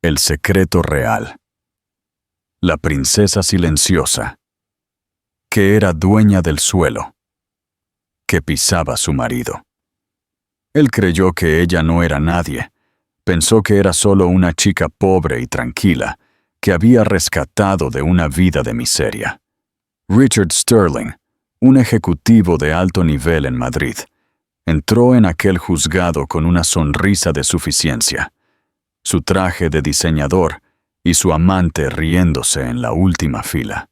El secreto real. La princesa silenciosa, que era dueña del suelo, que pisaba a su marido. Él creyó que ella no era nadie. Pensó que era solo una chica pobre y tranquila, que había rescatado de una vida de miseria. Richard Sterling, un ejecutivo de alto nivel en Madrid, entró en aquel juzgado con una sonrisa de suficiencia, su traje de diseñador y su amante riéndose en la última fila.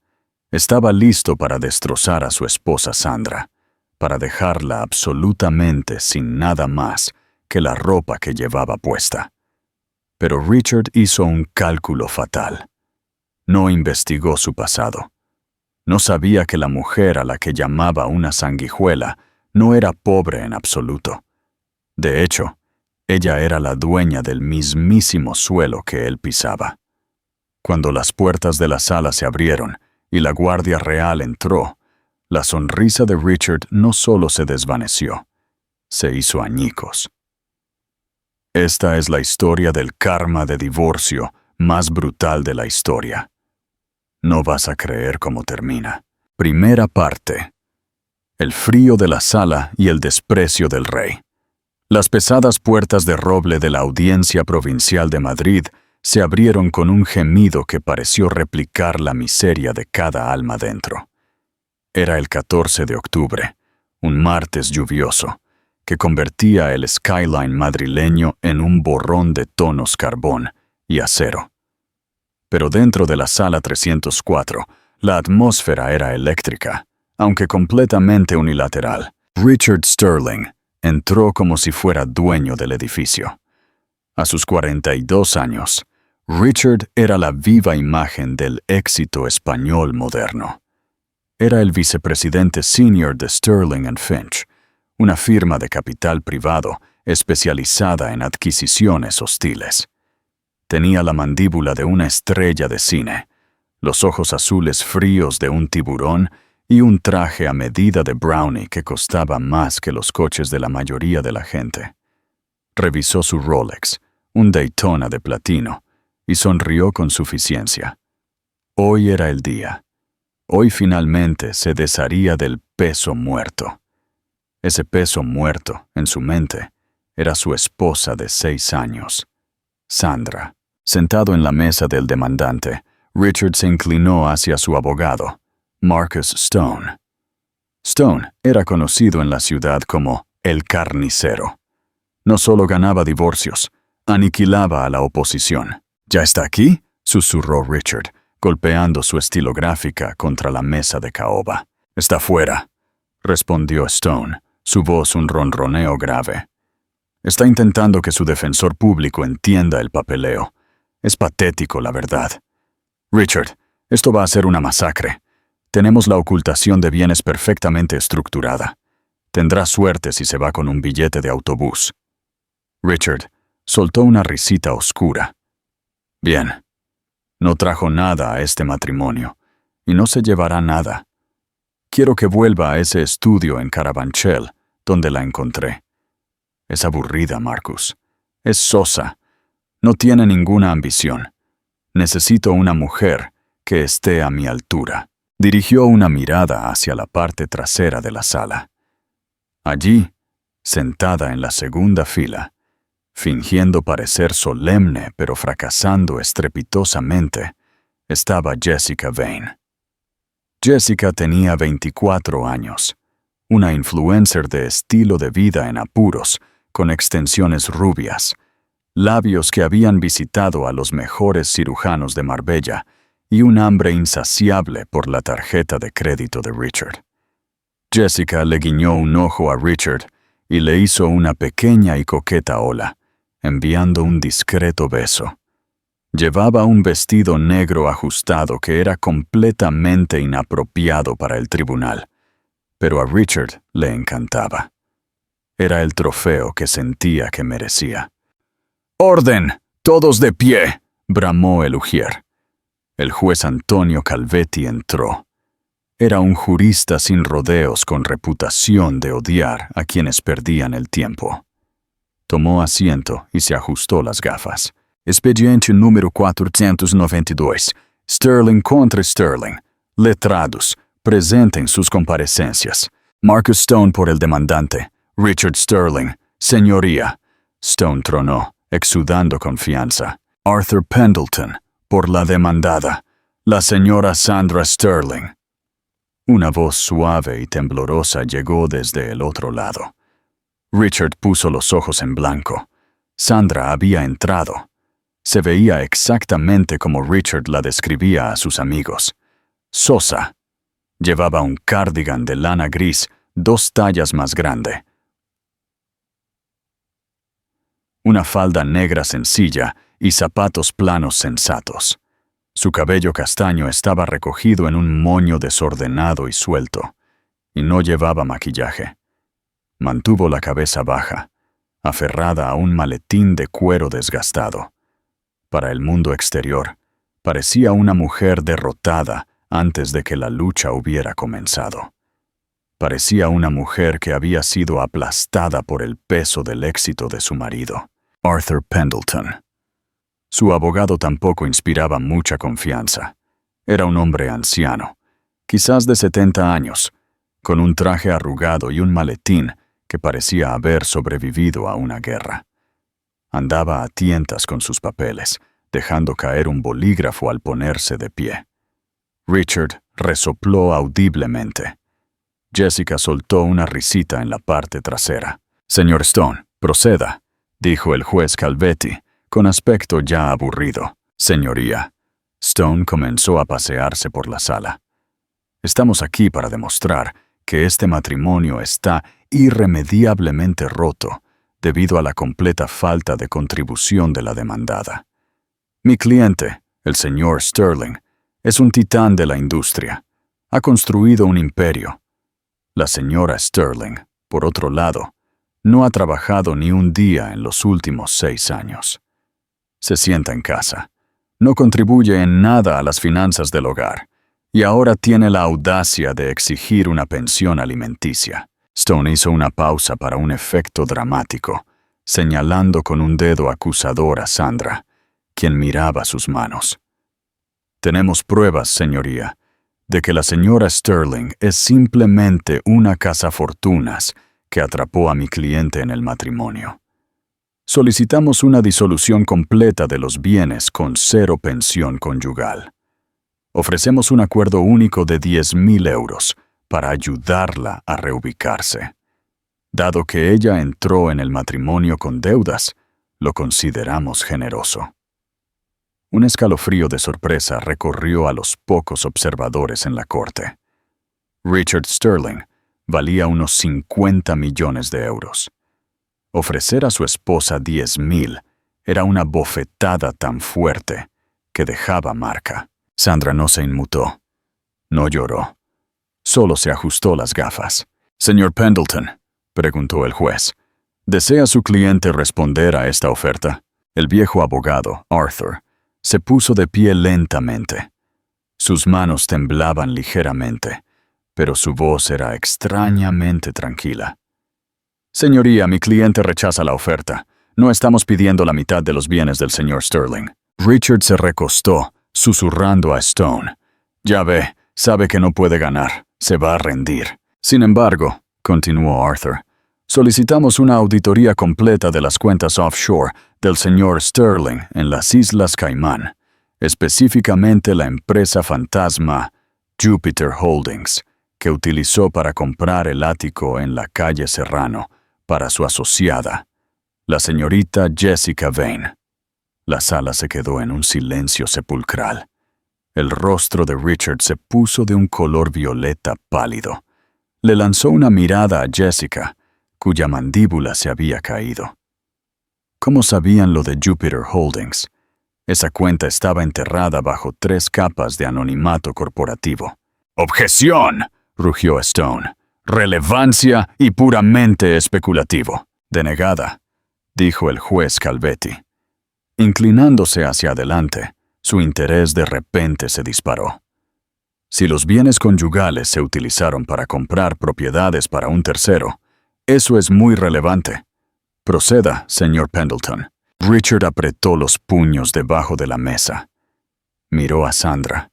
Estaba listo para destrozar a su esposa Sandra, para dejarla absolutamente sin nada más que la ropa que llevaba puesta. Pero Richard hizo un cálculo fatal. No investigó su pasado. No sabía que la mujer a la que llamaba una sanguijuela no era pobre en absoluto. De hecho, ella era la dueña del mismísimo suelo que él pisaba. Cuando las puertas de la sala se abrieron y la Guardia Real entró, la sonrisa de Richard no solo se desvaneció, se hizo añicos. Esta es la historia del karma de divorcio más brutal de la historia. No vas a creer cómo termina. Primera parte. El frío de la sala y el desprecio del rey. Las pesadas puertas de roble de la Audiencia Provincial de Madrid se abrieron con un gemido que pareció replicar la miseria de cada alma dentro. Era el 14 de octubre, un martes lluvioso, que convertía el skyline madrileño en un borrón de tonos carbón y acero. Pero dentro de la sala 304, la atmósfera era eléctrica, aunque completamente unilateral. Richard Sterling entró como si fuera dueño del edificio. A sus 42 años, Richard era la viva imagen del éxito español moderno. Era el vicepresidente senior de Sterling & Finch, una firma de capital privado especializada en adquisiciones hostiles. Tenía la mandíbula de una estrella de cine, los ojos azules fríos de un tiburón y un traje a medida de Brownie que costaba más que los coches de la mayoría de la gente. Revisó su Rolex, un Daytona de platino, y sonrió con suficiencia. Hoy era el día. Hoy finalmente se desharía del peso muerto. Ese peso muerto, en su mente, era su esposa de 6 años, Sandra. Sentado en la mesa del demandante, Richard se inclinó hacia su abogado, Marcus Stone. Stone era conocido en la ciudad como el carnicero. No solo ganaba divorcios, aniquilaba a la oposición. ¿Ya está aquí?, susurró Richard, golpeando su estilográfica contra la mesa de caoba. «Está fuera», respondió Stone, su voz un ronroneo grave. Está intentando que su defensor público entienda el papeleo. Es patético, la verdad. Richard, esto va a ser una masacre. Tenemos la ocultación de bienes perfectamente estructurada. Tendrá suerte si se va con un billete de autobús. Richard soltó una risita oscura. Bien. No trajo nada a este matrimonio, y no se llevará nada. Quiero que vuelva a ese estudio en Carabanchel, donde la encontré. Es aburrida, Marcus. Es sosa. No tiene ninguna ambición. Necesito una mujer que esté a mi altura. Dirigió una mirada hacia la parte trasera de la sala. Allí, sentada en la segunda fila, fingiendo parecer solemne pero fracasando estrepitosamente, estaba Jessica Vane. Jessica tenía 24 años, una influencer de estilo de vida en apuros, con extensiones rubias, labios que habían visitado a los mejores cirujanos de Marbella y un hambre insaciable por la tarjeta de crédito de Richard. Jessica le guiñó un ojo a Richard y le hizo una pequeña y coqueta ola, enviando un discreto beso. Llevaba un vestido negro ajustado que era completamente inapropiado para el tribunal, pero a Richard le encantaba. Era el trofeo que sentía que merecía. «¡Orden! ¡Todos de pie!», bramó el ujier. El juez Antonio Calvetti entró. Era un jurista sin rodeos con reputación de odiar a quienes perdían el tiempo. Tomó asiento y se ajustó las gafas. Expediente número 492. Sterling contra Sterling. Letrados, presenten sus comparecencias. Marcus Stone por el demandante. Richard Sterling. Señoría. Stone tronó, exudando confianza. Arthur Pendleton, por la demandada. La señora Sandra Sterling. Una voz suave y temblorosa llegó desde el otro lado. Richard puso los ojos en blanco. Sandra había entrado. Se veía exactamente como Richard la describía a sus amigos. Sosa. Llevaba un cardigan de lana gris 2 tallas más grande. Una falda negra sencilla y zapatos planos sensatos. Su cabello castaño estaba recogido en un moño desordenado y suelto, y no llevaba maquillaje. Mantuvo la cabeza baja, aferrada a un maletín de cuero desgastado. Para el mundo exterior, parecía una mujer derrotada antes de que la lucha hubiera comenzado. Parecía una mujer que había sido aplastada por el peso del éxito de su marido, Arthur Pendleton. Su abogado tampoco inspiraba mucha confianza. Era un hombre anciano, quizás de 70 años, con un traje arrugado y un maletín que parecía haber sobrevivido a una guerra. Andaba a tientas con sus papeles, dejando caer un bolígrafo al ponerse de pie. Richard resopló audiblemente. Jessica soltó una risita en la parte trasera. «Señor Stone, proceda», dijo el juez Calvetti, con aspecto ya aburrido. «Señoría». Stone comenzó a pasearse por la sala. «Estamos aquí para demostrar que este matrimonio está irremediablemente roto debido a la completa falta de contribución de la demandada. Mi cliente, el señor Sterling, es un titán de la industria. Ha construido un imperio. La señora Sterling, por otro lado, no ha trabajado ni un día en los últimos 6 años. Se sienta en casa. No contribuye en nada a las finanzas del hogar, y ahora tiene la audacia de exigir una pensión alimenticia». Stone hizo una pausa para un efecto dramático, señalando con un dedo acusador a Sandra, quien miraba sus manos. «Tenemos pruebas, señoría, de que la señora Sterling es simplemente una cazafortunas que atrapó a mi cliente en el matrimonio. Solicitamos una disolución completa de los bienes con 0 pensión conyugal. Ofrecemos un acuerdo único de 10.000 euros para ayudarla a reubicarse. Dado que ella entró en el matrimonio con deudas, lo consideramos generoso». Un escalofrío de sorpresa recorrió a los pocos observadores en la corte. Richard Sterling valía unos 50 millones de euros. Ofrecer a su esposa 10.000 era una bofetada tan fuerte que dejaba marca. Sandra no se inmutó. No lloró. Solo se ajustó las gafas. «Señor Pendleton», preguntó el juez, «¿desea su cliente responder a esta oferta?» El viejo abogado, Arthur, se puso de pie lentamente. Sus manos temblaban ligeramente, pero su voz era extrañamente tranquila. «Señoría, mi cliente rechaza la oferta. No estamos pidiendo la mitad de los bienes del señor Sterling». Richard se recostó, susurrando a Stone. «Ya ve, sabe que no puede ganar. Se va a rendir». «Sin embargo», continuó Arthur, «solicitamos una auditoría completa de las cuentas offshore del señor Sterling en las Islas Caimán, específicamente la empresa fantasma Jupiter Holdings, que utilizó para comprar el ático en la calle Serrano para su asociada, la señorita Jessica Vane». La sala se quedó en un silencio sepulcral. El rostro de Richard se puso de un color violeta pálido. Le lanzó una mirada a Jessica, cuya mandíbula se había caído. ¿Cómo sabían lo de Jupiter Holdings? Esa cuenta estaba enterrada bajo 3 capas de anonimato corporativo. «¡Objeción!», rugió Stone. «Relevancia y puramente especulativo». «Denegada», dijo el juez Calvetti. Inclinándose hacia adelante, su interés de repente se disparó. «Si los bienes conyugales se utilizaron para comprar propiedades para un tercero, eso es muy relevante. Proceda, señor Pendleton». Richard apretó los puños debajo de la mesa. Miró a Sandra.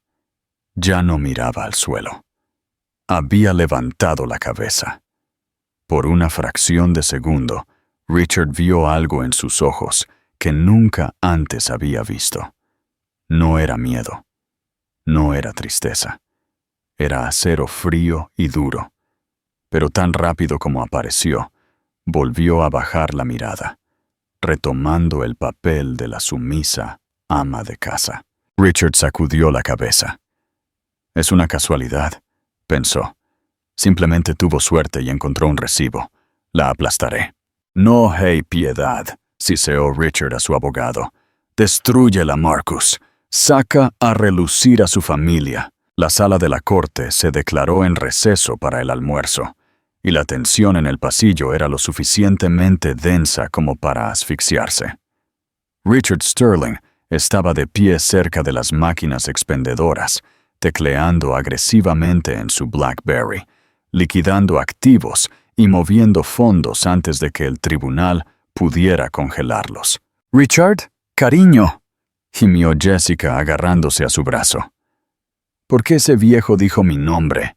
Ya no miraba al suelo. Había levantado la cabeza. Por una fracción de segundo, Richard vio algo en sus ojos que nunca antes había visto. No era miedo. No era tristeza. Era acero frío y duro. Pero tan rápido como apareció, volvió a bajar la mirada, retomando el papel de la sumisa ama de casa. Richard sacudió la cabeza. Es una casualidad, pensó. Simplemente tuvo suerte y encontró un recibo. La aplastaré. No hay piedad, siseó Richard a su abogado. Destrúyela, Marcus. Saca a relucir a su familia. La sala de la corte se declaró en receso para el almuerzo, y la tensión en el pasillo era lo suficientemente densa como para asfixiarse. Richard Sterling estaba de pie cerca de las máquinas expendedoras, tecleando agresivamente en su BlackBerry, liquidando activos y moviendo fondos antes de que el tribunal pudiera congelarlos. «Richard, cariño», gimió Jessica agarrándose a su brazo. «¿Por qué ese viejo dijo mi nombre?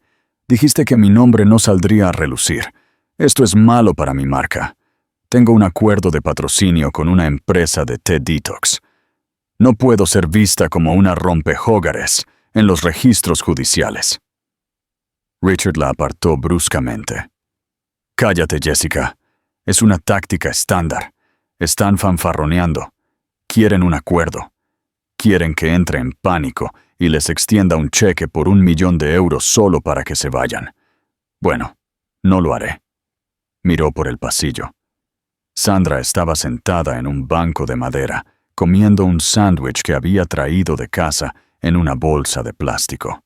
Dijiste que mi nombre no saldría a relucir. Esto es malo para mi marca. Tengo un acuerdo de patrocinio con una empresa de té detox. No puedo ser vista como una rompehogares en los registros judiciales». Richard la apartó bruscamente. «Cállate, Jessica. Es una táctica estándar. Están fanfarroneando. Quieren un acuerdo. Quieren que entre en pánico y les extienda un cheque por 1 millón de euros solo para que se vayan. Bueno, no lo haré». Miró por el pasillo. Sandra estaba sentada en un banco de madera, comiendo un sándwich que había traído de casa en una bolsa de plástico.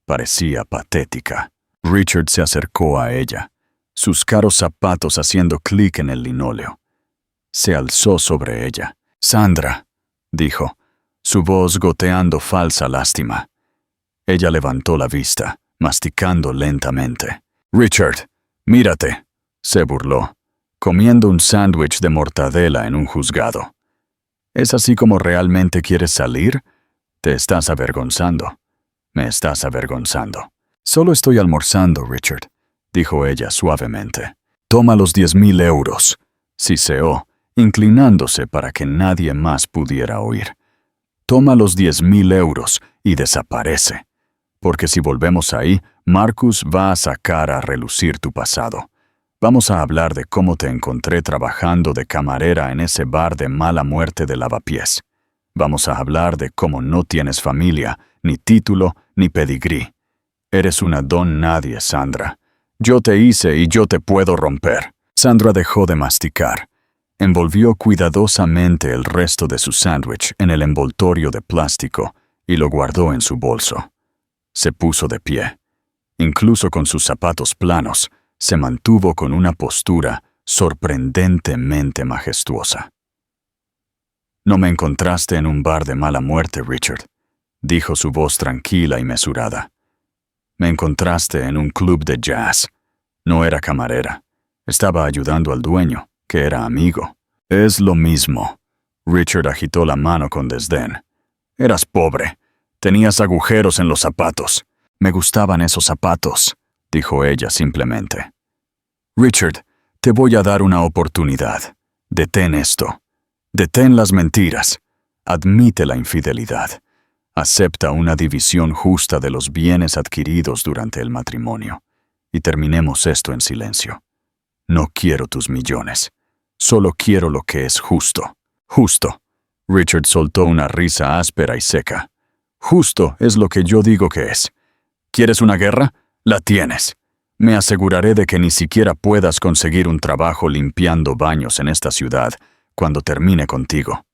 Parecía patética. Richard se acercó a ella, sus caros zapatos haciendo clic en el linóleo. Se alzó sobre ella. «Sandra», dijo, su voz goteando falsa lástima. Ella levantó la vista, masticando lentamente. «Richard, mírate», se burló, comiendo un sándwich de mortadela en un juzgado. ¿Es así como realmente quieres salir? Te estás avergonzando. Me estás avergonzando. «Solo estoy almorzando, Richard», dijo ella suavemente. «Toma los 10,000 euros», siseó, inclinándose para que nadie más pudiera oír. «Toma los 10,000 euros y desaparece. Porque si volvemos ahí, Marcus va a sacar a relucir tu pasado. Vamos a hablar de cómo te encontré trabajando de camarera en ese bar de mala muerte de Lavapiés. Vamos a hablar de cómo no tienes familia, ni título, ni pedigrí. Eres una don nadie, Sandra. Yo te hice y yo te puedo romper». Sandra dejó de masticar. Envolvió cuidadosamente el resto de su sándwich en el envoltorio de plástico y lo guardó en su bolso. Se puso de pie. Incluso con sus zapatos planos, se mantuvo con una postura sorprendentemente majestuosa. «No me encontraste en un bar de mala muerte, Richard», dijo su voz tranquila y mesurada. «Me encontraste en un club de jazz. No era camarera. Estaba ayudando al dueño, que era amigo». «Es lo mismo». Richard agitó la mano con desdén. «Eras pobre. Tenías agujeros en los zapatos». «Me gustaban esos zapatos», dijo ella simplemente. «Richard, te voy a dar una oportunidad. Detén esto. Detén las mentiras. Admite la infidelidad. Acepta una división justa de los bienes adquiridos durante el matrimonio. Y terminemos esto en silencio. No quiero tus millones. Solo quiero lo que es justo». «Justo». Richard soltó una risa áspera y seca. «Justo es lo que yo digo que es. ¿Quieres una guerra? La tienes. Me aseguraré de que ni siquiera puedas conseguir un trabajo limpiando baños en esta ciudad cuando termine contigo».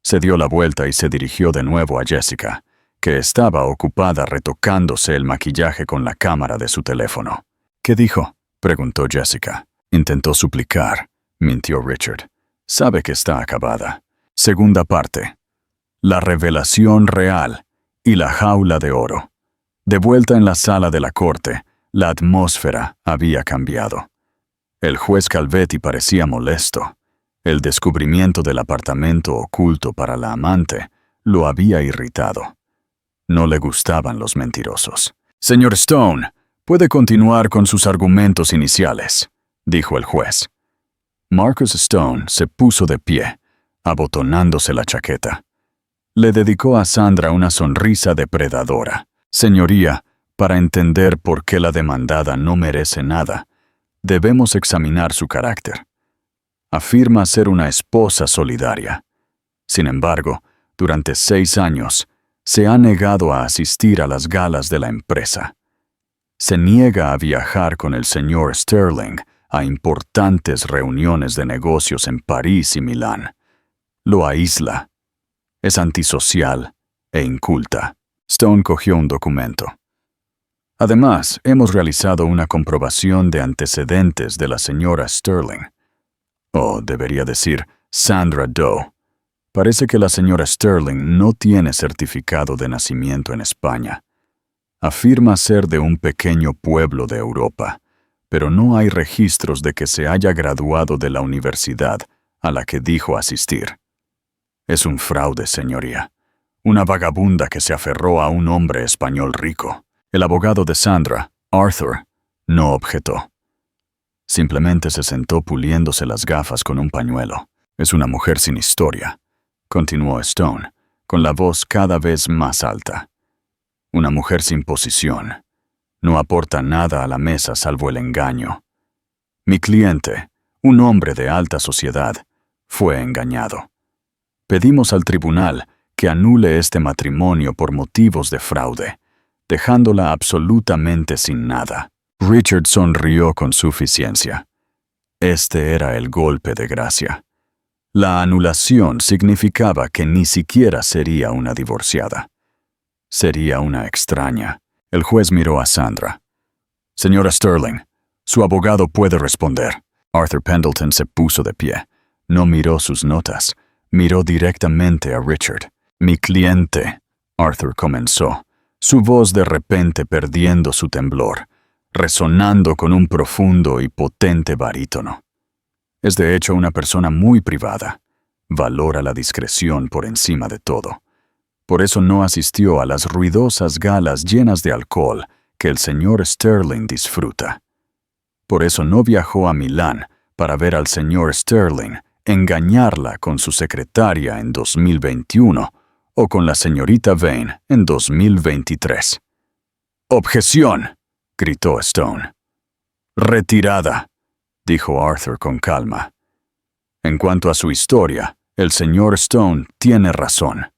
Se dio la vuelta y se dirigió de nuevo a Jessica, que estaba ocupada retocándose el maquillaje con la cámara de su teléfono. «¿Qué dijo?», preguntó Jessica. «Intentó suplicar», mintió Richard. «Sabe que está acabada». Segunda parte. La revelación real y la jaula de oro. De vuelta en la sala de la corte, la atmósfera había cambiado. El juez Calvetti parecía molesto. El descubrimiento del apartamento oculto para la amante lo había irritado. No le gustaban los mentirosos. «Señor Stone, puede continuar con sus argumentos iniciales», dijo el juez. Marcus Stone se puso de pie, abotonándose la chaqueta. Le dedicó a Sandra una sonrisa depredadora. «Señoría, para entender por qué la demandada no merece nada, debemos examinar su carácter. Afirma ser una esposa solidaria. Sin embargo, durante 6 años, se ha negado a asistir a las galas de la empresa. Se niega a viajar con el señor Sterling a importantes reuniones de negocios en París y Milán. Lo aísla. Es antisocial e inculta». Stone cogió un documento. «Además, hemos realizado una comprobación de antecedentes de la señora Sterling. O debería decir, Sandra Doe. Parece que la señora Sterling no tiene certificado de nacimiento en España. Afirma ser de un pequeño pueblo de Europa, pero no hay registros de que se haya graduado de la universidad a la que dijo asistir. Es un fraude, señoría. Una vagabunda que se aferró a un hombre español rico». El abogado de Sandra, Arthur, no objetó. Simplemente se sentó puliéndose las gafas con un pañuelo. «Es una mujer sin historia», continuó Stone, con la voz cada vez más alta. «Una mujer sin posición. No aporta nada a la mesa salvo el engaño. Mi cliente, un hombre de alta sociedad, fue engañado. Pedimos al tribunal que anule este matrimonio por motivos de fraude, dejándola absolutamente sin nada». Richard sonrió con suficiencia. Este era el golpe de gracia. La anulación significaba que ni siquiera sería una divorciada. Sería una extraña. El juez miró a Sandra. «Señora Sterling, su abogado puede responder». Arthur Pendleton se puso de pie. No miró sus notas. Miró directamente a Richard. «Mi cliente», Arthur comenzó, su voz de repente perdiendo su temblor, resonando con un profundo y potente barítono. «Es de hecho una persona muy privada. Valora la discreción por encima de todo. Por eso no asistió a las ruidosas galas llenas de alcohol que el señor Sterling disfruta. Por eso no viajó a Milán para ver al señor Sterling engañarla con su secretaria en 2021 o con la señorita Vane en 2023. «¡Objeción!», gritó Stone. «Retirada», dijo Arthur con calma. «En cuanto a su historia, el señor Stone tiene razón.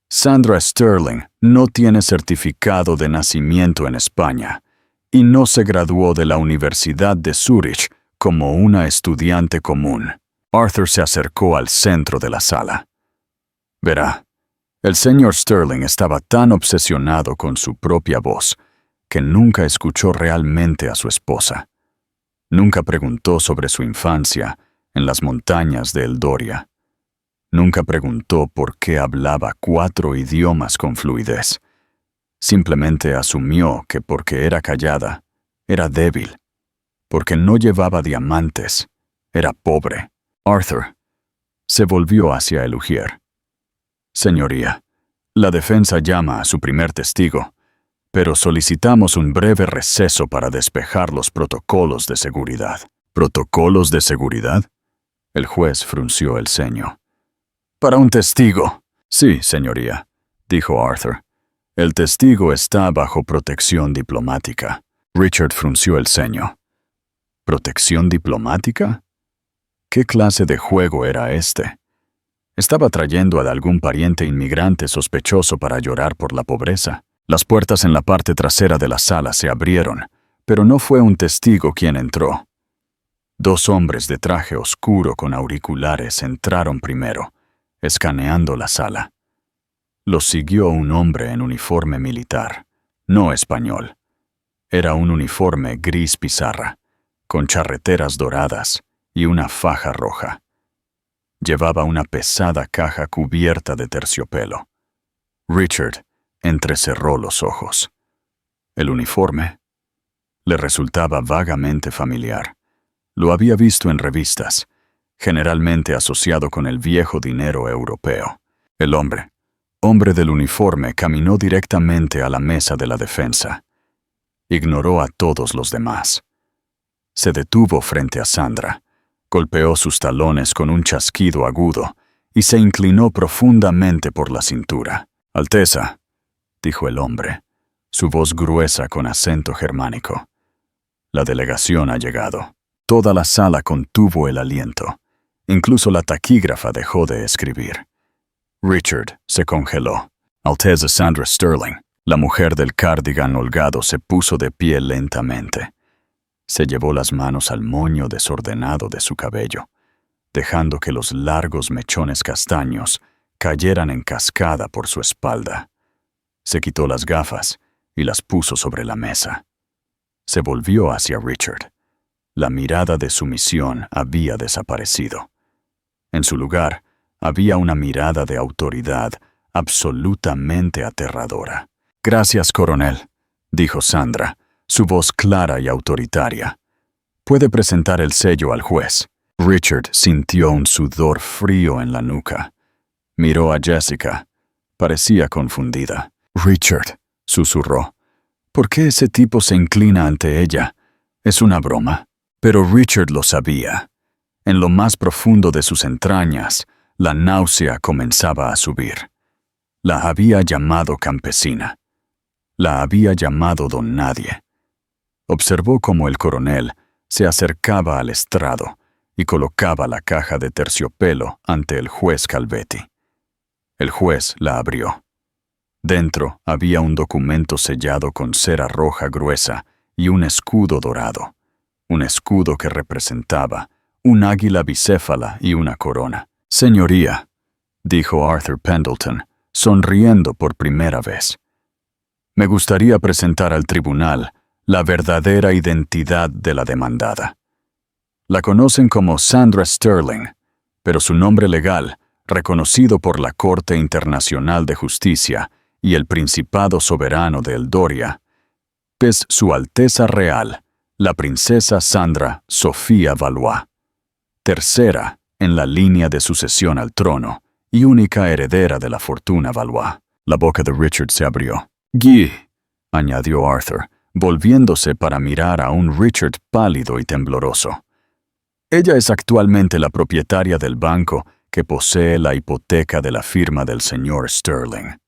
Sandra Sterling no tiene certificado de nacimiento en España y no se graduó de la Universidad de Zúrich como una estudiante común». Arthur se acercó al centro de la sala. «Verá, el señor Sterling estaba tan obsesionado con su propia voz que nunca escuchó realmente a su esposa. Nunca preguntó sobre su infancia en las montañas de Eldoria. Nunca preguntó por qué hablaba 4 idiomas con fluidez. Simplemente asumió que porque era callada, era débil. Porque no llevaba diamantes, era pobre». Arthur se volvió hacia el ujier. «Señoría, la defensa llama a su primer testigo, pero solicitamos un breve receso para despejar los protocolos de seguridad». «¿Protocolos de seguridad?», el juez frunció el ceño. «Para un testigo». «Sí, señoría», dijo Arthur. «El testigo está bajo protección diplomática». Richard frunció el ceño. ¿Protección diplomática? ¿Qué clase de juego era este? ¿Estaba trayendo a algún pariente inmigrante sospechoso para llorar por la pobreza? Las puertas en la parte trasera de la sala se abrieron, pero no fue un testigo quien entró. 2 hombres de traje oscuro con auriculares entraron primero, escaneando la sala. Los siguió un hombre en uniforme militar, no español. Era un uniforme gris pizarra, con charreteras doradas y una faja roja. Llevaba una pesada caja cubierta de terciopelo. Richard entrecerró los ojos. El uniforme le resultaba vagamente familiar. Lo había visto en revistas. generalmente asociado con el viejo dinero europeo. El hombre del uniforme, caminó directamente a la mesa de la defensa. Ignoró a todos los demás. Se detuvo frente a Sandra, golpeó sus talones con un chasquido agudo y se inclinó profundamente por la cintura. «Alteza», dijo el hombre, su voz gruesa con acento germánico. «La delegación ha llegado». Toda la sala contuvo el aliento. Incluso la taquígrafa dejó de escribir. Richard se congeló. Alteza Sandra Sterling, la mujer del cardigan holgado, se puso de pie lentamente. Se llevó las manos al moño desordenado de su cabello, dejando que los largos mechones castaños cayeran en cascada por su espalda. Se quitó las gafas y las puso sobre la mesa. Se volvió hacia Richard. La mirada de sumisión había desaparecido. En su lugar, había una mirada de autoridad absolutamente aterradora. «Gracias, coronel», dijo Sandra, su voz clara y autoritaria. «Puede presentar el sello al juez». Richard sintió un sudor frío en la nuca. Miró a Jessica. Parecía confundida. «Richard», susurró, «¿por qué ese tipo se inclina ante ella? ¿Es una broma?» Pero Richard lo sabía. En lo más profundo de sus entrañas, la náusea comenzaba a subir. La había llamado campesina. La había llamado don nadie. Observó cómo el coronel se acercaba al estrado y colocaba la caja de terciopelo ante el juez Calvetti. El juez la abrió. Dentro había un documento sellado con cera roja gruesa y un escudo dorado. Un escudo que representaba un águila bicéfala y una corona. «Señoría», dijo Arthur Pendleton, sonriendo por primera vez, «me gustaría presentar al tribunal la verdadera identidad de la demandada. La conocen como Sandra Sterling, pero su nombre legal, reconocido por la Corte Internacional de Justicia y el Principado Soberano de Eldoria, es Su Alteza Real, la princesa Sandra Sofía Valois, tercera en la línea de sucesión al trono y única heredera de la fortuna Valois». La boca de Richard se abrió. «Guy», añadió Arthur, volviéndose para mirar a un Richard pálido y tembloroso. «Ella es actualmente la propietaria del banco que posee la hipoteca de la firma del señor Sterling».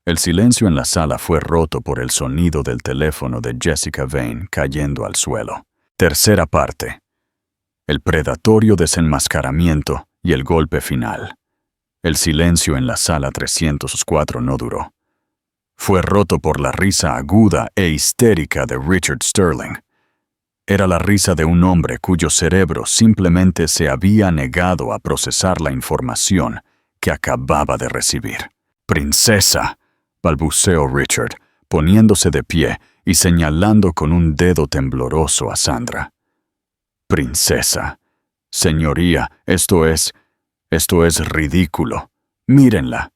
El silencio en la sala fue roto por el sonido del teléfono de Jessica Vane cayendo al suelo. Tercera parte. El predatorio desenmascaramiento y el golpe final. El silencio en la sala 304 no duró. Fue roto por la risa aguda e histérica de Richard Sterling. Era la risa de un hombre cuyo cerebro simplemente se había negado a procesar la información que acababa de recibir. «Princesa», balbuceó Richard, poniéndose de pie y señalando con un dedo tembloroso a Sandra. «Princesa. Señoría, esto es ridículo. Mírenla.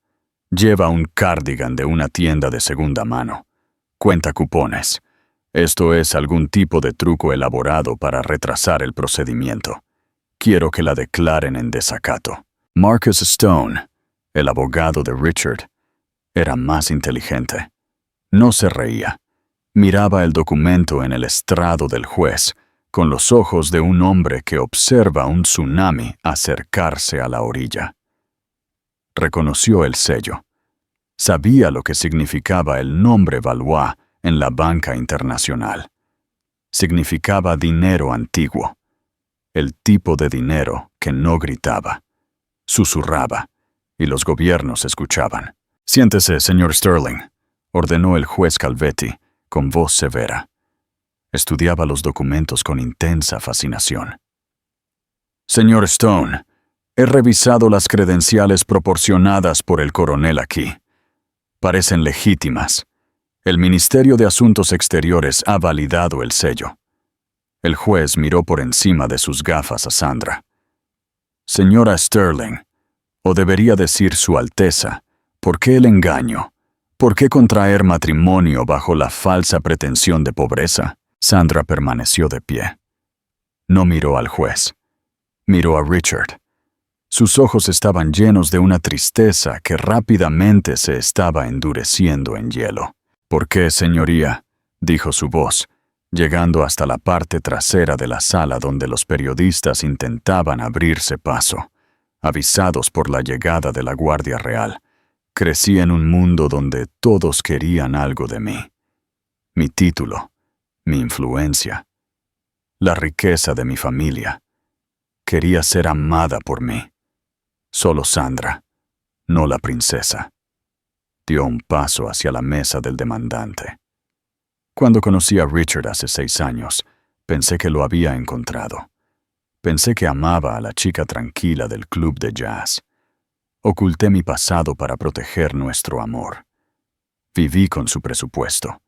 Lleva un cardigan de una tienda de segunda mano. Cuenta cupones. Esto es algún tipo de truco elaborado para retrasar el procedimiento. Quiero que la declaren en desacato». Marcus Stone, el abogado de Richard, era más inteligente. No se reía. Miraba el documento en el estrado del juez, con los ojos de un hombre que observa un tsunami acercarse a la orilla. Reconoció el sello. Sabía lo que significaba el nombre Valois en la banca internacional. Significaba dinero antiguo. El tipo de dinero que no gritaba. Susurraba, y los gobiernos escuchaban. «Siéntese, señor Sterling», ordenó el juez Calvetti, con voz severa. Estudiaba los documentos con intensa fascinación. «Señor Stone, he revisado las credenciales proporcionadas por el coronel aquí. Parecen legítimas. El Ministerio de Asuntos Exteriores ha validado el sello». El juez miró por encima de sus gafas a Sandra. «Señora Sterling, o debería decir Su Alteza, ¿por qué el engaño? ¿Por qué contraer matrimonio bajo la falsa pretensión de pobreza?» Sandra permaneció de pie. No miró al juez. Miró a Richard. Sus ojos estaban llenos de una tristeza que rápidamente se estaba endureciendo en hielo. «¿Por qué, señoría?», dijo su voz, llegando hasta la parte trasera de la sala donde los periodistas intentaban abrirse paso, avisados por la llegada de la Guardia Real. Crecí en un mundo donde todos querían algo de mí. Mi título, mi influencia, la riqueza de mi familia. Quería ser amada por mí. Solo Sandra, no la princesa. Dio un paso hacia la mesa del demandante. Cuando conocí a Richard hace 6 años, pensé que lo había encontrado. Pensé que amaba a la chica tranquila del club de jazz. Oculté mi pasado para proteger nuestro amor. Viví con su presupuesto.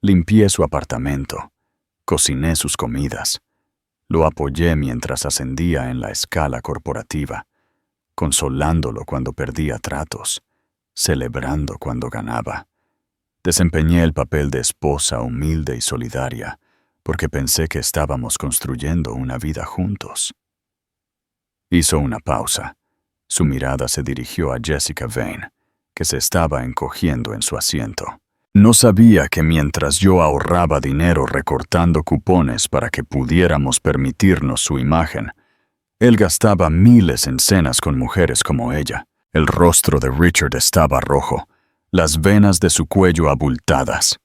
Limpié su apartamento. Cociné sus comidas. Lo apoyé mientras ascendía en la escala corporativa, consolándolo cuando perdía tratos, celebrando cuando ganaba. Desempeñé el papel de esposa humilde y solidaria, porque pensé que estábamos construyendo una vida juntos. Hizo una pausa. Su mirada se dirigió a Jessica Vane, que se estaba encogiendo en su asiento. No sabía que mientras yo ahorraba dinero recortando cupones para que pudiéramos permitirnos su imagen, él gastaba miles en cenas con mujeres como ella. El rostro de Richard estaba rojo, las venas de su cuello abultadas.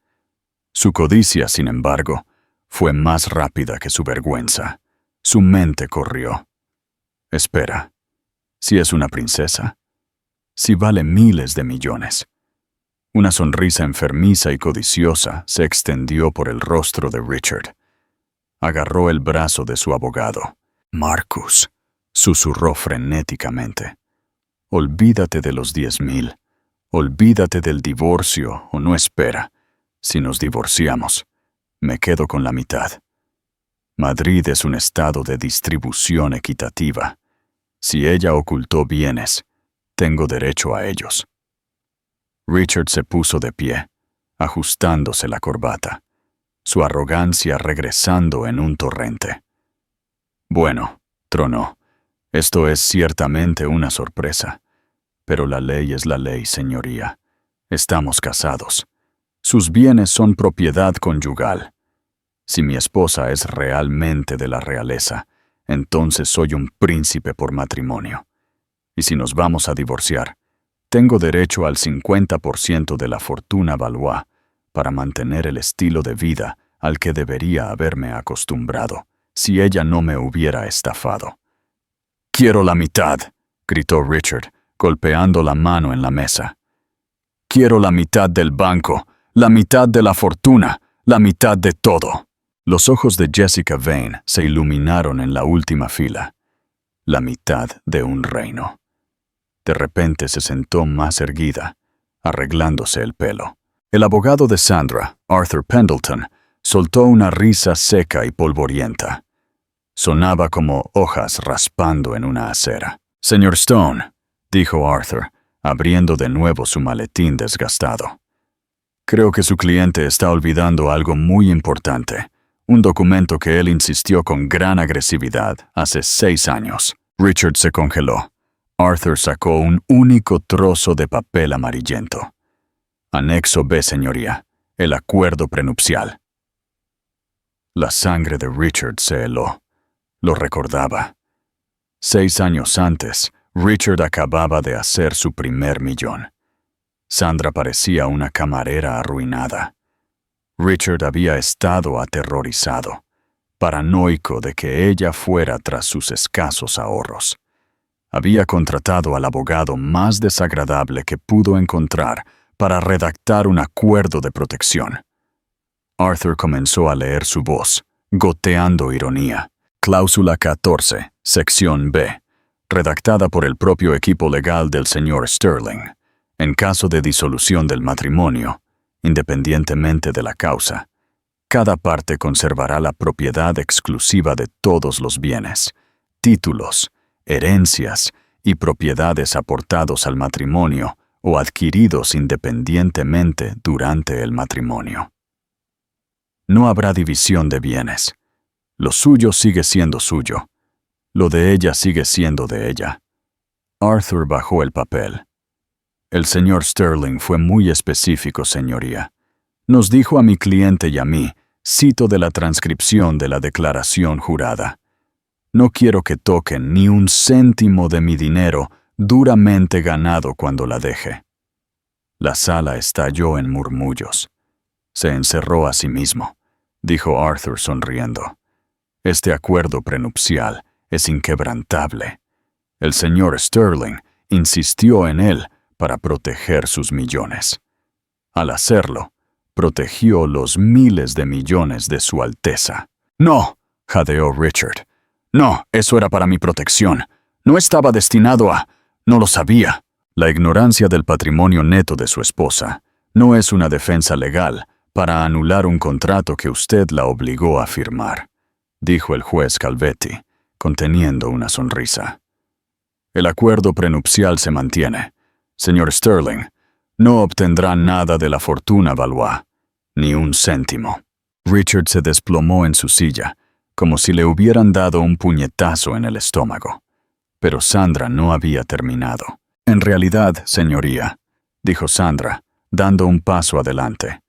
Su codicia, sin embargo, fue más rápida que su vergüenza. Su mente corrió. Espera, ¿si es una princesa? Si vale miles de millones. Una sonrisa enfermiza y codiciosa se extendió por el rostro de Richard. Agarró el brazo de su abogado. «Marcus», susurró frenéticamente. «Olvídate de los 10,000. Olvídate del divorcio o no espera. Si nos divorciamos, me quedo con la mitad. Madrid es un estado de distribución equitativa. Si ella ocultó bienes, tengo derecho a ellos». Richard se puso de pie, ajustándose la corbata, su arrogancia regresando en un torrente. «Bueno», tronó, «esto es ciertamente una sorpresa, pero la ley es la ley, señoría. Estamos casados. Sus bienes son propiedad conyugal. Si mi esposa es realmente de la realeza, entonces soy un príncipe por matrimonio. Y si nos vamos a divorciar, tengo derecho al 50% de la fortuna Valois para mantener el estilo de vida al que debería haberme acostumbrado si ella no me hubiera estafado». «Quiero la mitad», gritó Richard, golpeando la mano en la mesa. «Quiero la mitad del banco, la mitad de la fortuna, la mitad de todo». Los ojos de Jessica Vane se iluminaron en la última fila. La mitad de un reino. De repente se sentó más erguida, arreglándose el pelo. El abogado de Sandra, Arthur Pendleton, soltó una risa seca y polvorienta. Sonaba como hojas raspando en una acera. «Señor Stone», dijo Arthur, abriendo de nuevo su maletín desgastado. «Creo que su cliente está olvidando algo muy importante, un documento que él insistió con gran agresividad hace 6 años». Richard se congeló. Arthur sacó un único trozo de papel amarillento. «Anexo B, señoría, el acuerdo prenupcial». La sangre de Richard se heló. Lo recordaba. 6 años antes, Richard acababa de hacer su primer millón. Sandra parecía una camarera arruinada. Richard había estado aterrorizado, paranoico de que ella fuera tras sus escasos ahorros. Había contratado al abogado más desagradable que pudo encontrar para redactar un acuerdo de protección. Arthur comenzó a leer su voz, goteando ironía. Cláusula 14, sección B, redactada por el propio equipo legal del señor Sterling. En caso de disolución del matrimonio, independientemente de la causa, cada parte conservará la propiedad exclusiva de todos los bienes, títulos, herencias y propiedades aportados al matrimonio o adquiridos independientemente durante el matrimonio. No habrá división de bienes. Lo suyo sigue siendo suyo. Lo de ella sigue siendo de ella. Arthur bajó el papel. El señor Sterling fue muy específico, señoría. Nos dijo a mi cliente y a mí, cito de la transcripción de la declaración jurada: no quiero que toquen ni un céntimo de mi dinero duramente ganado cuando la deje. La sala estalló en murmullos. Se encerró a sí mismo, dijo Arthur sonriendo. Este acuerdo prenupcial es inquebrantable. El señor Sterling insistió en él para proteger sus millones. Al hacerlo, protegió los miles de millones de Su Alteza. «No», jadeó Richard. «No, eso era para mi protección. No estaba destinado a... No lo sabía». La ignorancia del patrimonio neto de su esposa no es una defensa legal para anular un contrato que usted la obligó a firmar, dijo el juez Calvetti, conteniendo una sonrisa. El acuerdo prenupcial se mantiene. Señor Sterling, no obtendrá nada de la fortuna Valois, ni un céntimo. Richard se desplomó en su silla, como si le hubieran dado un puñetazo en el estómago. Pero Sandra no había terminado. En realidad, señoría, dijo Sandra, dando un paso adelante,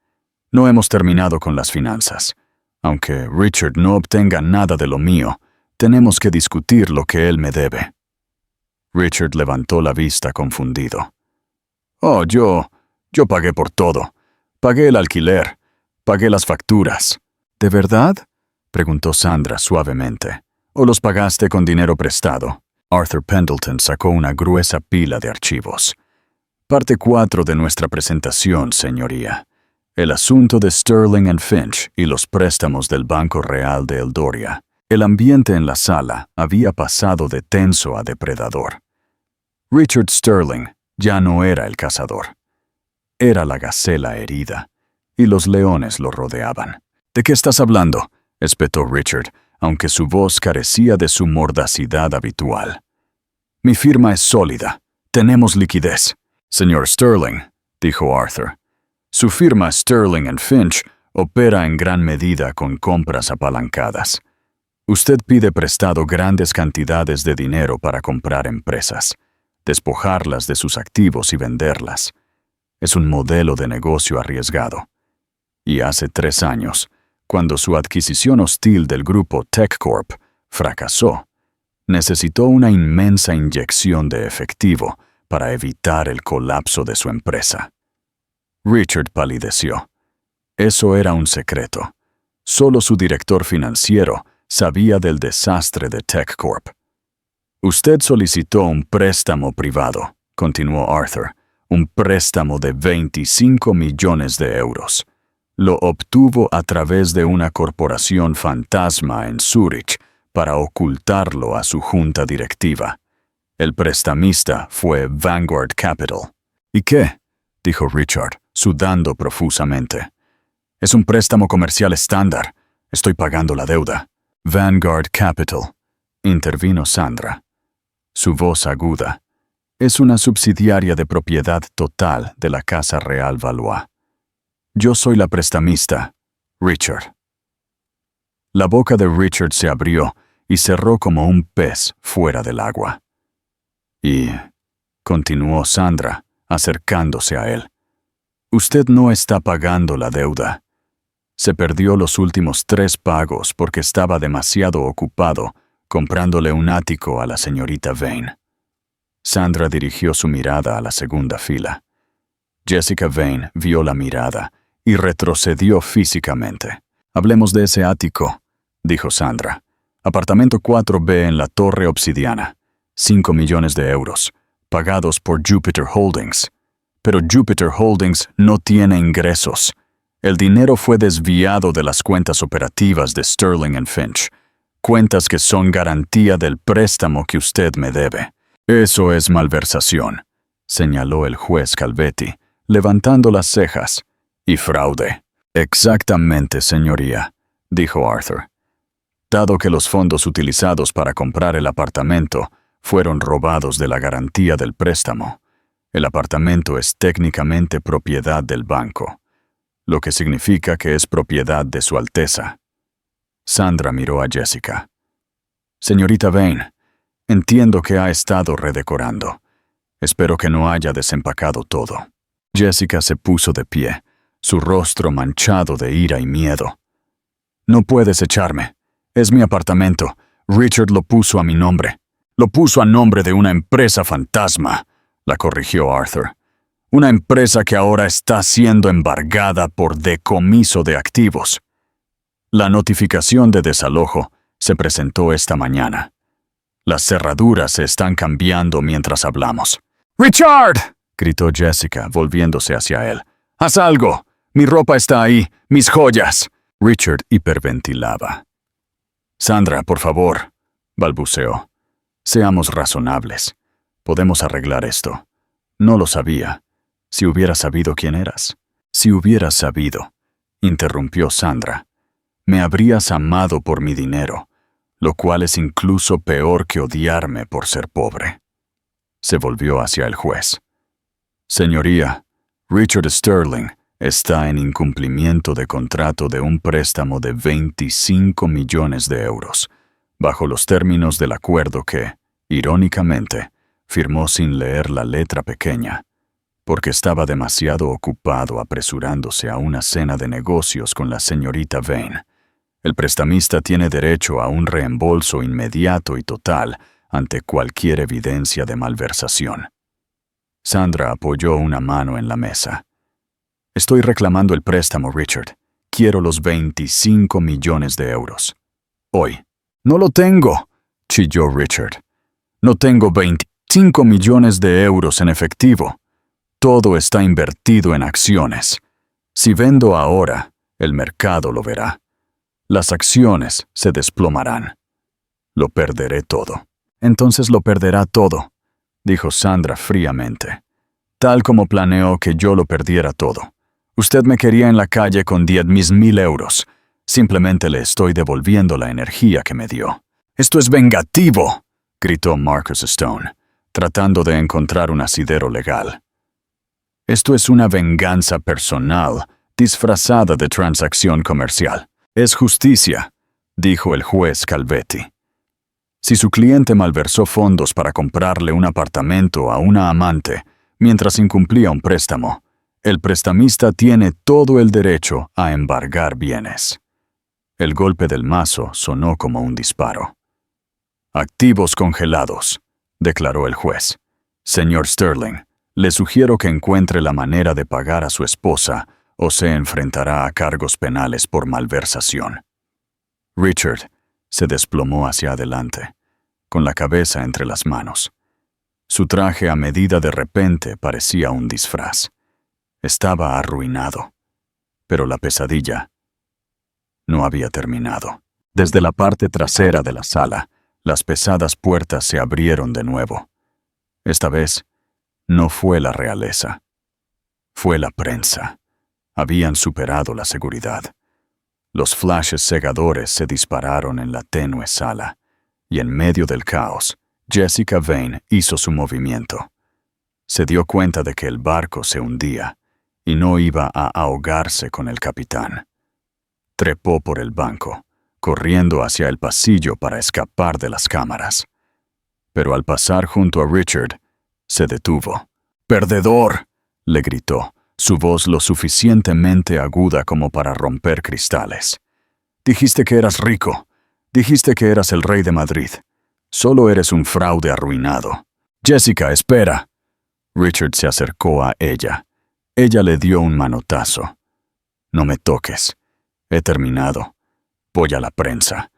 no hemos terminado con las finanzas. Aunque Richard no obtenga nada de lo mío, tenemos que discutir lo que él me debe. Richard levantó la vista confundido. «Oh, yo pagué por todo. Pagué el alquiler. Pagué las facturas». «¿De verdad?», preguntó Sandra suavemente. «¿O los pagaste con dinero prestado?» Arthur Pendleton sacó una gruesa pila de archivos. «Parte 4 de nuestra presentación, señoría. El asunto de Sterling & Finch y los préstamos del Banco Real de Eldoria». El ambiente en la sala había pasado de tenso a depredador. Richard Sterling ya no era el cazador. Era la gacela herida, y los leones lo rodeaban. «¿De qué estás hablando?», espetó Richard, aunque su voz carecía de su mordacidad habitual. «Mi firma es sólida. Tenemos liquidez». «Señor Sterling», dijo Arthur, «su firma Sterling & Finch opera en gran medida con compras apalancadas. Usted pide prestado grandes cantidades de dinero para comprar empresas, despojarlas de sus activos y venderlas. Es un modelo de negocio arriesgado. Y hace 3 años, cuando su adquisición hostil del grupo TechCorp fracasó, necesitó una inmensa inyección de efectivo para evitar el colapso de su empresa». Richard palideció. Eso era un secreto. Solo su director financiero sabía del desastre de TechCorp. «Usted solicitó un préstamo privado», continuó Arthur, «un préstamo de 25 millones de euros. Lo obtuvo a través de una corporación fantasma en Zúrich para ocultarlo a su junta directiva. El prestamista fue Vanguard Capital». «¿Y qué?», dijo Richard, sudando profusamente. «Es un préstamo comercial estándar. Estoy pagando la deuda». «Vanguard Capital», intervino Sandra. Su voz aguda. «Es una subsidiaria de propiedad total de la Casa Real Valois. Yo soy la prestamista, Richard». La boca de Richard se abrió y cerró como un pez fuera del agua. «Y», continuó Sandra, acercándose a él, «usted no está pagando la deuda. Se perdió los últimos 3 pagos porque estaba demasiado ocupado comprándole un ático a la señorita Vane». Sandra dirigió su mirada a la segunda fila. Jessica Vane vio la mirada y retrocedió físicamente. «Hablemos de ese ático», dijo Sandra. «Apartamento 4B en la Torre Obsidiana. 5 millones de euros, pagados por Jupiter Holdings. Pero Jupiter Holdings no tiene ingresos. El dinero fue desviado de las cuentas operativas de Sterling & Finch, cuentas que son garantía del préstamo que usted me debe». «Eso es malversación», señaló el juez Calvetti, levantando las cejas. «Y fraude». «Exactamente, señoría», dijo Arthur. «Dado que los fondos utilizados para comprar el apartamento fueron robados de la garantía del préstamo, el apartamento es técnicamente propiedad del banco, lo que significa que es propiedad de Su Alteza». Sandra miró a Jessica. Señorita Vane, entiendo que ha estado redecorando. Espero que no haya desempacado todo. Jessica se puso de pie, su rostro manchado de ira y miedo. No puedes echarme. Es mi apartamento. Richard lo puso a mi nombre. Lo puso a nombre de una empresa fantasma, la corrigió Arthur. Una empresa que ahora está siendo embargada por decomiso de activos. La notificación de desalojo se presentó esta mañana. Las cerraduras se están cambiando mientras hablamos. ¡Richard!, gritó Jessica, volviéndose hacia él. ¡Haz algo! Mi ropa está ahí, mis joyas. Richard hiperventilaba. Sandra, por favor, balbuceó. Seamos razonables. Podemos arreglar esto. No lo sabía. Si hubiera sabido quién eras. Si hubieras sabido, interrumpió Sandra, me habrías amado por mi dinero, lo cual es incluso peor que odiarme por ser pobre. Se volvió hacia el juez. Señoría, Richard Sterling está en incumplimiento de contrato de un préstamo de 25 millones de euros, bajo los términos del acuerdo que, irónicamente, firmó sin leer la letra pequeña, porque estaba demasiado ocupado apresurándose a una cena de negocios con la señorita Vane. El prestamista tiene derecho a un reembolso inmediato y total ante cualquier evidencia de malversación. Sandra apoyó una mano en la mesa. Estoy reclamando el préstamo, Richard. Quiero los 25 millones de euros. Hoy. No lo tengo, chilló Richard. No tengo 25 millones de euros en efectivo. Todo está invertido en acciones. Si vendo ahora, el mercado lo verá. Las acciones se desplomarán. Lo perderé todo. Entonces lo perderá todo, dijo Sandra fríamente. Tal como planeó que yo lo perdiera todo. Usted me quería en la calle con 10.000 euros. Simplemente le estoy devolviendo la energía que me dio. ¡Esto es vengativo!, gritó Marcus Stone, tratando de encontrar un asidero legal. Esto es una venganza personal, disfrazada de transacción comercial. Es justicia, dijo el juez Calvetti. Si su cliente malversó fondos para comprarle un apartamento a una amante mientras incumplía un préstamo, el prestamista tiene todo el derecho a embargar bienes. El golpe del mazo sonó como un disparo. Activos congelados, declaró el juez. Señor Sterling, le sugiero que encuentre la manera de pagar a su esposa o se enfrentará a cargos penales por malversación. Richard se desplomó hacia adelante, con la cabeza entre las manos. Su traje a medida de repente parecía un disfraz. Estaba arruinado, pero la pesadilla no había terminado. Desde la parte trasera de la sala, las pesadas puertas se abrieron de nuevo. Esta vez, no fue la realeza. Fue la prensa. Habían superado la seguridad. Los flashes cegadores se dispararon en la tenue sala, y en medio del caos, Jessica Vane hizo su movimiento. Se dio cuenta de que el barco se hundía, y no iba a ahogarse con el capitán. Trepó por el banco, corriendo hacia el pasillo para escapar de las cámaras. Pero al pasar junto a Richard, se detuvo. «¡Perdedor!», le gritó, su voz lo suficientemente aguda como para romper cristales. «Dijiste que eras rico. Dijiste que eras el rey de Madrid. Solo eres un fraude arruinado. Jessica, espera». Richard se acercó a ella. Ella le dio un manotazo. «No me toques. He terminado. Voy a la prensa.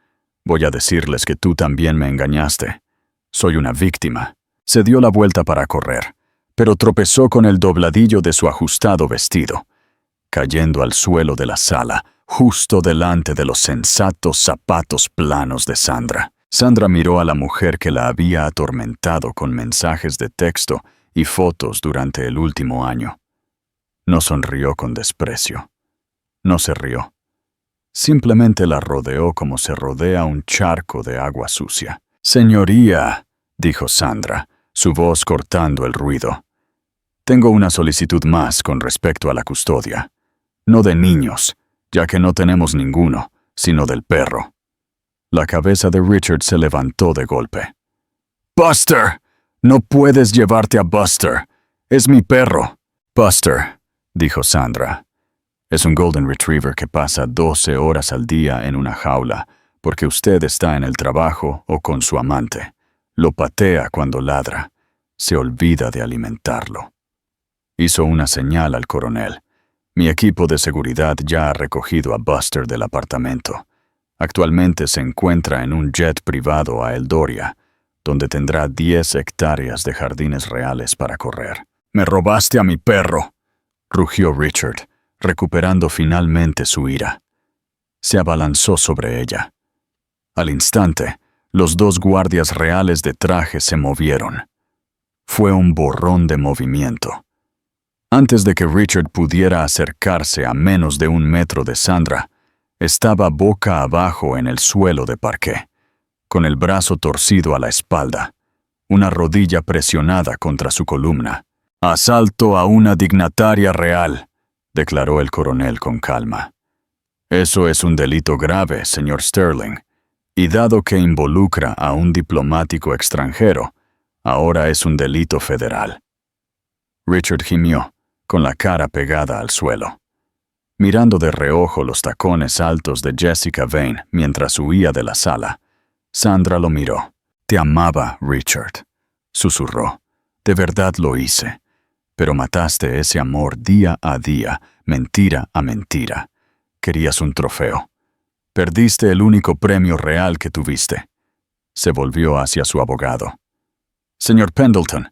Voy a decirles que tú también me engañaste. Soy una víctima». Se dio la vuelta para correr, pero tropezó con el dobladillo de su ajustado vestido, cayendo al suelo de la sala, justo delante de los sensatos zapatos planos de Sandra. Sandra miró a la mujer que la había atormentado con mensajes de texto y fotos durante el último año. No sonrió con desprecio. No se rió. Simplemente la rodeó como se rodea un charco de agua sucia. «Señoría», dijo Sandra, su voz cortando el ruido. «Tengo una solicitud más con respecto a la custodia. No de niños, ya que no tenemos ninguno, sino del perro». La cabeza de Richard se levantó de golpe. ¡Buster! No puedes llevarte a Buster. Es mi perro. Buster, dijo Sandra. Es un Golden Retriever que pasa 12 horas al día en una jaula porque usted está en el trabajo o con su amante. Lo patea cuando ladra. Se olvida de alimentarlo. Hizo una señal al coronel. Mi equipo de seguridad ya ha recogido a Buster del apartamento. Actualmente se encuentra en un jet privado a Eldoria, donde tendrá 10 hectáreas de jardines reales para correr. «¡Me robaste a mi perro!», rugió Richard, recuperando finalmente su ira. Se abalanzó sobre ella. Al instante, los 2 guardias reales de traje se movieron. Fue un borrón de movimiento. Antes de que Richard pudiera acercarse a menos de 1 metro de Sandra, estaba boca abajo en el suelo de parqué, con el brazo torcido a la espalda, una rodilla presionada contra su columna. «Asalto a una dignataria real», declaró el coronel con calma. «Eso es un delito grave, señor Sterling, y dado que involucra a un diplomático extranjero, ahora es un delito federal». Richard gimió, con la cara pegada al suelo. Mirando de reojo los tacones altos de Jessica Vane mientras huía de la sala, Sandra lo miró. «Te amaba, Richard», susurró. «De verdad lo hice. Pero mataste ese amor día a día, mentira a mentira. Querías un trofeo. Perdiste el único premio real que tuviste». Se volvió hacia su abogado. «Señor Pendleton,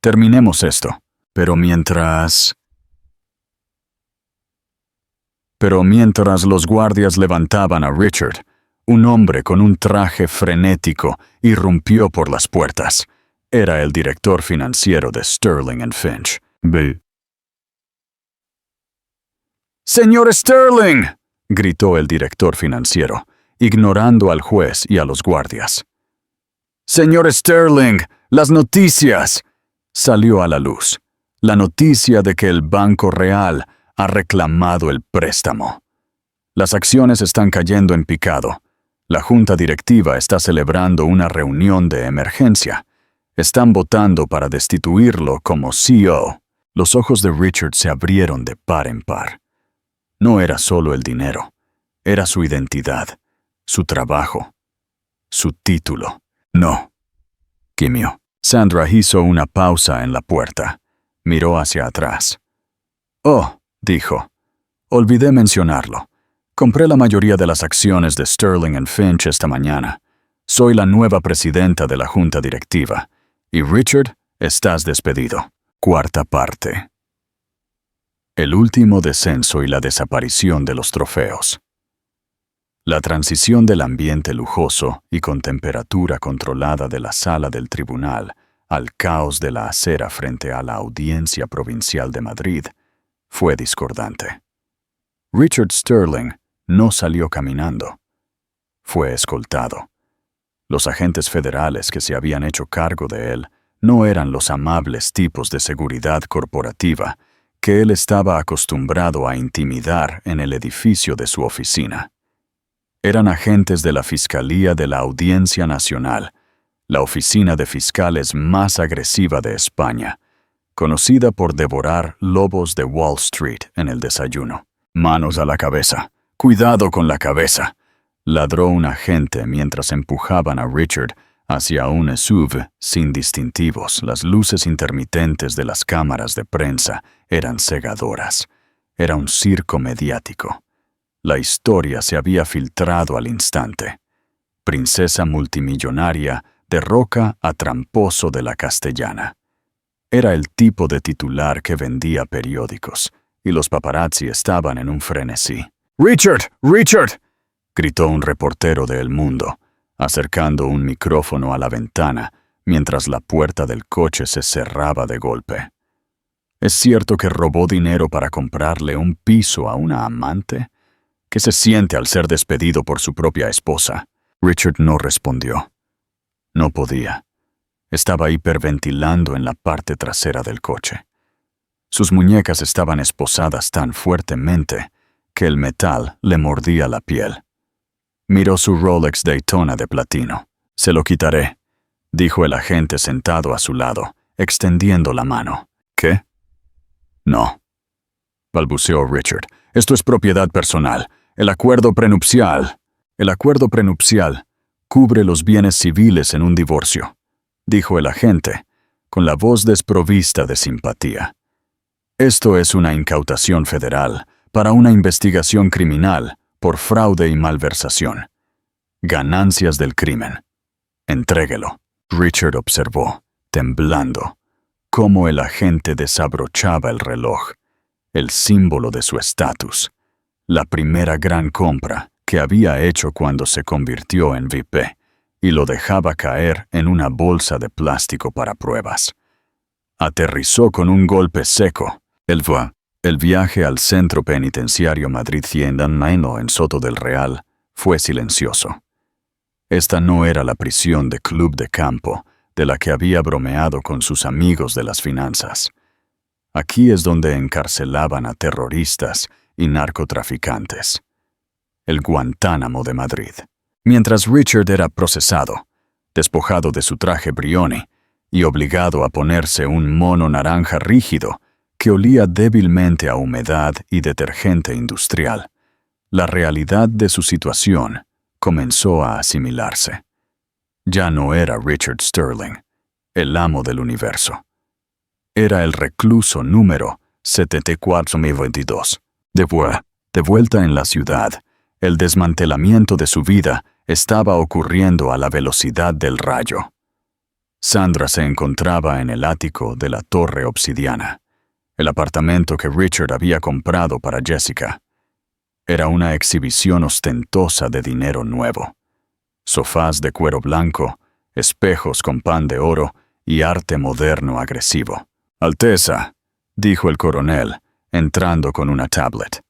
terminemos esto. Pero mientras los guardias levantaban a Richard, un hombre con un traje frenético irrumpió por las puertas. Era el director financiero de Sterling & Finch. «¡Señor Sterling!», gritó el director financiero, ignorando al juez y a los guardias. «Señor Sterling, las noticias». Salió a la luz. La noticia de que el Banco Real ha reclamado el préstamo. Las acciones están cayendo en picado. La junta directiva está celebrando una reunión de emergencia. Están votando para destituirlo como CEO. Los ojos de Richard se abrieron de par en par. No era solo el dinero. Era su identidad, su trabajo, su título. «No», gimió. Sandra hizo una pausa en la puerta. Miró hacia atrás. «Oh», dijo. «Olvidé mencionarlo. Compré la mayoría de las acciones de Sterling & Finch esta mañana. Soy la nueva presidenta de la junta directiva. Y Richard, estás despedido». Cuarta parte. El último descenso y la desaparición de los trofeos. La transición del ambiente lujoso y con temperatura controlada de la sala del tribunal al caos de la acera frente a la Audiencia Provincial de Madrid fue discordante. Richard Sterling no salió caminando. Fue escoltado. Los agentes federales que se habían hecho cargo de él no eran los amables tipos de seguridad corporativa que él estaba acostumbrado a intimidar en el edificio de su oficina. Eran agentes de la Fiscalía de la Audiencia Nacional, la oficina de fiscales más agresiva de España, conocida por devorar lobos de Wall Street en el desayuno. «Manos a la cabeza. Cuidado con la cabeza», ladró un agente mientras empujaban a Richard hacia un SUV sin distintivos. Las luces intermitentes de las cámaras de prensa eran cegadoras. Era un circo mediático. La historia se había filtrado al instante. Princesa multimillonaria derroca a tramposo de la Castellana. Era el tipo de titular que vendía periódicos, y los paparazzi estaban en un frenesí. «¡Richard! ¡Richard!», gritó un reportero de El Mundo, acercando un micrófono a la ventana mientras la puerta del coche se cerraba de golpe. ¿Es cierto que robó dinero para comprarle un piso a una amante? ¿Qué se siente al ser despedido por su propia esposa? Richard no respondió. No podía. Estaba hiperventilando en la parte trasera del coche. Sus muñecas estaban esposadas tan fuertemente que el metal le mordía la piel. Miró su Rolex Daytona de platino. «Se lo quitaré», dijo el agente sentado a su lado, extendiendo la mano. «¿Qué?» «No», balbuceó Richard. «Esto es propiedad personal. El acuerdo prenupcial cubre los bienes civiles en un divorcio», dijo el agente, con la voz desprovista de simpatía. «Esto es una incautación federal para una investigación criminal por fraude y malversación. Ganancias del crimen. Entréguelo». Richard observó, temblando, cómo el agente desabrochaba el reloj, el símbolo de su estatus, la primera gran compra que había hecho cuando se convirtió en VIP, y lo dejaba caer en una bolsa de plástico para pruebas. Aterrizó con un golpe seco. El viaje al centro penitenciario Madrid en Soto del Real fue silencioso. Esta no era la prisión de club de campo de la que había bromeado con sus amigos de las finanzas. Aquí es donde encarcelaban a terroristas y narcotraficantes. El Guantánamo de Madrid. Mientras Richard era procesado, despojado de su traje Brioni y obligado a ponerse un mono naranja rígido que olía débilmente a humedad y detergente industrial, la realidad de su situación comenzó a asimilarse. Ya no era Richard Sterling, el amo del universo. Era el recluso número 74.022. De vuelta en la ciudad, el desmantelamiento de su vida estaba ocurriendo a la velocidad del rayo. Sandra se encontraba en el ático de la Torre Obsidiana, el apartamento que Richard había comprado para Jessica. Era una exhibición ostentosa de dinero nuevo. Sofás de cuero blanco, espejos con pan de oro y arte moderno agresivo. «Alteza», dijo el coronel, entrando con una tablet.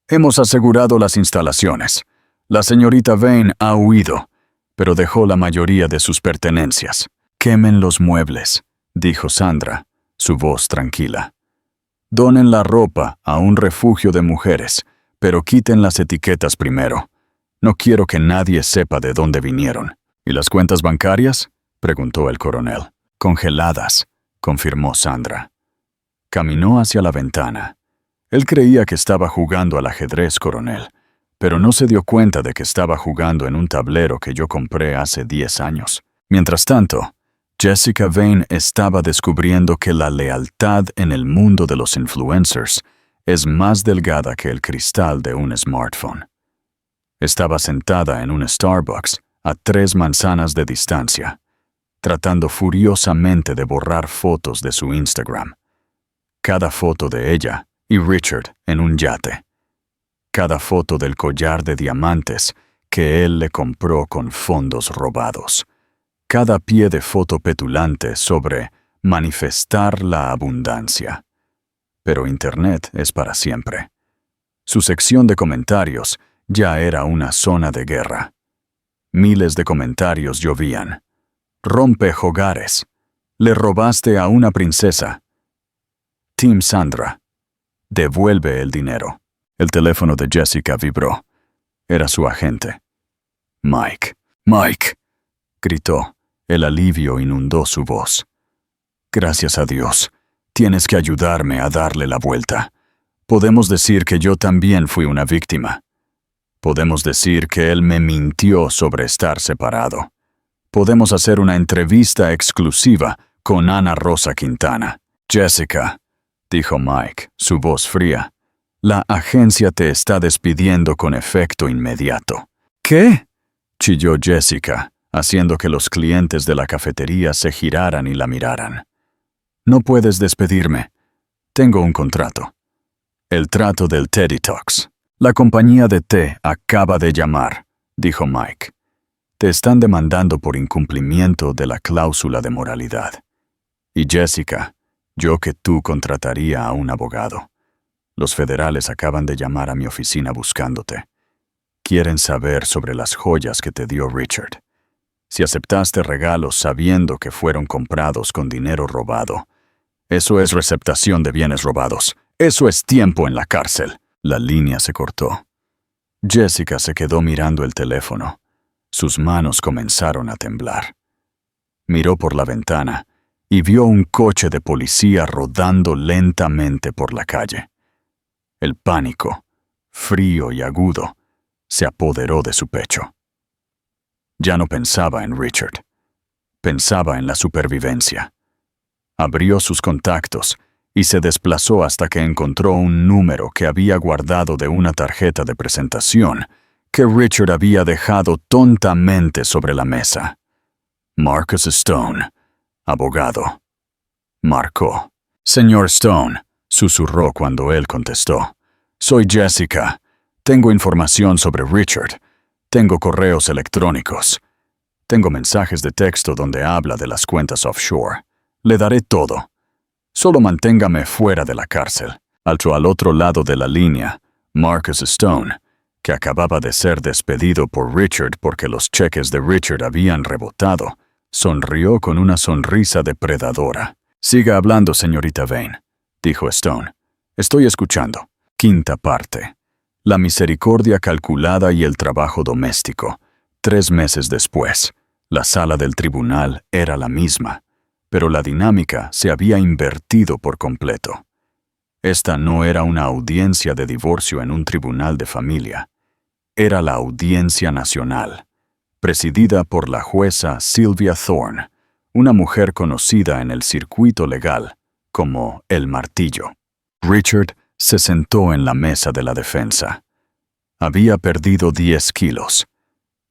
«Hemos asegurado las instalaciones. La señorita Vane ha huido, pero dejó la mayoría de sus pertenencias. Quemen los muebles», dijo Sandra, su voz tranquila. «Donen la ropa a un refugio de mujeres, pero quiten las etiquetas primero. No quiero que nadie sepa de dónde vinieron». «¿Y las cuentas bancarias?», preguntó el coronel. «Congeladas», confirmó Sandra. Caminó hacia la ventana. Él creía que estaba jugando al ajedrez, coronel, pero no se dio cuenta de que estaba jugando en un tablero que yo compré hace 10 años. Mientras tanto, Jessica Vane estaba descubriendo que la lealtad en el mundo de los influencers es más delgada que el cristal de un smartphone. Estaba sentada en un Starbucks a 3 manzanas de distancia, tratando furiosamente de borrar fotos de su Instagram. Cada foto de ella y Richard en un yate. Cada foto del collar de diamantes que él le compró con fondos robados. Cada pie de foto petulante sobre manifestar la abundancia. Pero Internet es para siempre. Su sección de comentarios ya era una zona de guerra. Miles de comentarios llovían. «Rompe hogares. Le robaste a una princesa. Team Sandra. Devuelve el dinero». El teléfono de Jessica vibró. Era su agente. «Mike, Mike», gritó. El alivio inundó su voz. «Gracias a Dios. Tienes que ayudarme a darle la vuelta. Podemos decir que yo también fui una víctima. Podemos decir que él me mintió sobre estar separado. Podemos hacer una entrevista exclusiva con Ana Rosa Quintana». «Jessica», dijo Mike, su voz fría, «la agencia te está despidiendo con efecto inmediato». «¿Qué?», chilló Jessica, haciendo que los clientes de la cafetería se giraran y la miraran. «No puedes despedirme. Tengo un contrato». «El trato del Teddy Talks. La compañía de té acaba de llamar», dijo Mike. «Te están demandando por incumplimiento de la cláusula de moralidad. Y Jessica, yo que tú contrataría a un abogado. Los federales acaban de llamar a mi oficina buscándote. Quieren saber sobre las joyas que te dio Richard. Si aceptaste regalos sabiendo que fueron comprados con dinero robado, eso es receptación de bienes robados. Eso es tiempo en la cárcel». La línea se cortó. Jessica se quedó mirando el teléfono. Sus manos comenzaron a temblar. Miró por la ventana y vio un coche de policía rodando lentamente por la calle. El pánico, frío y agudo, se apoderó de su pecho. Ya no pensaba en Richard. Pensaba en la supervivencia. Abrió sus contactos y se desplazó hasta que encontró un número que había guardado de una tarjeta de presentación que Richard había dejado tontamente sobre la mesa. Marcus Stone, abogado. Marcó. «Señor Stone», susurró cuando él contestó. «Soy Jessica. Tengo información sobre Richard. Tengo correos electrónicos. Tengo mensajes de texto donde habla de las cuentas offshore. Le daré todo. Solo manténgame fuera de la cárcel». Al otro lado de la línea, Marcus Stone, que acababa de ser despedido por Richard porque los cheques de Richard habían rebotado, sonrió con una sonrisa depredadora. «Siga hablando, señorita Vane», dijo Stone. «Estoy escuchando». Quinta parte. La misericordia calculada y el trabajo doméstico. 3 meses después, la sala del tribunal era la misma, pero la dinámica se había invertido por completo. Esta no era una audiencia de divorcio en un tribunal de familia. Era la Audiencia Nacional, presidida por la jueza Sylvia Thorne, una mujer conocida en el circuito legal como El Martillo. Richard se sentó en la mesa de la defensa. Había perdido 10 kilos.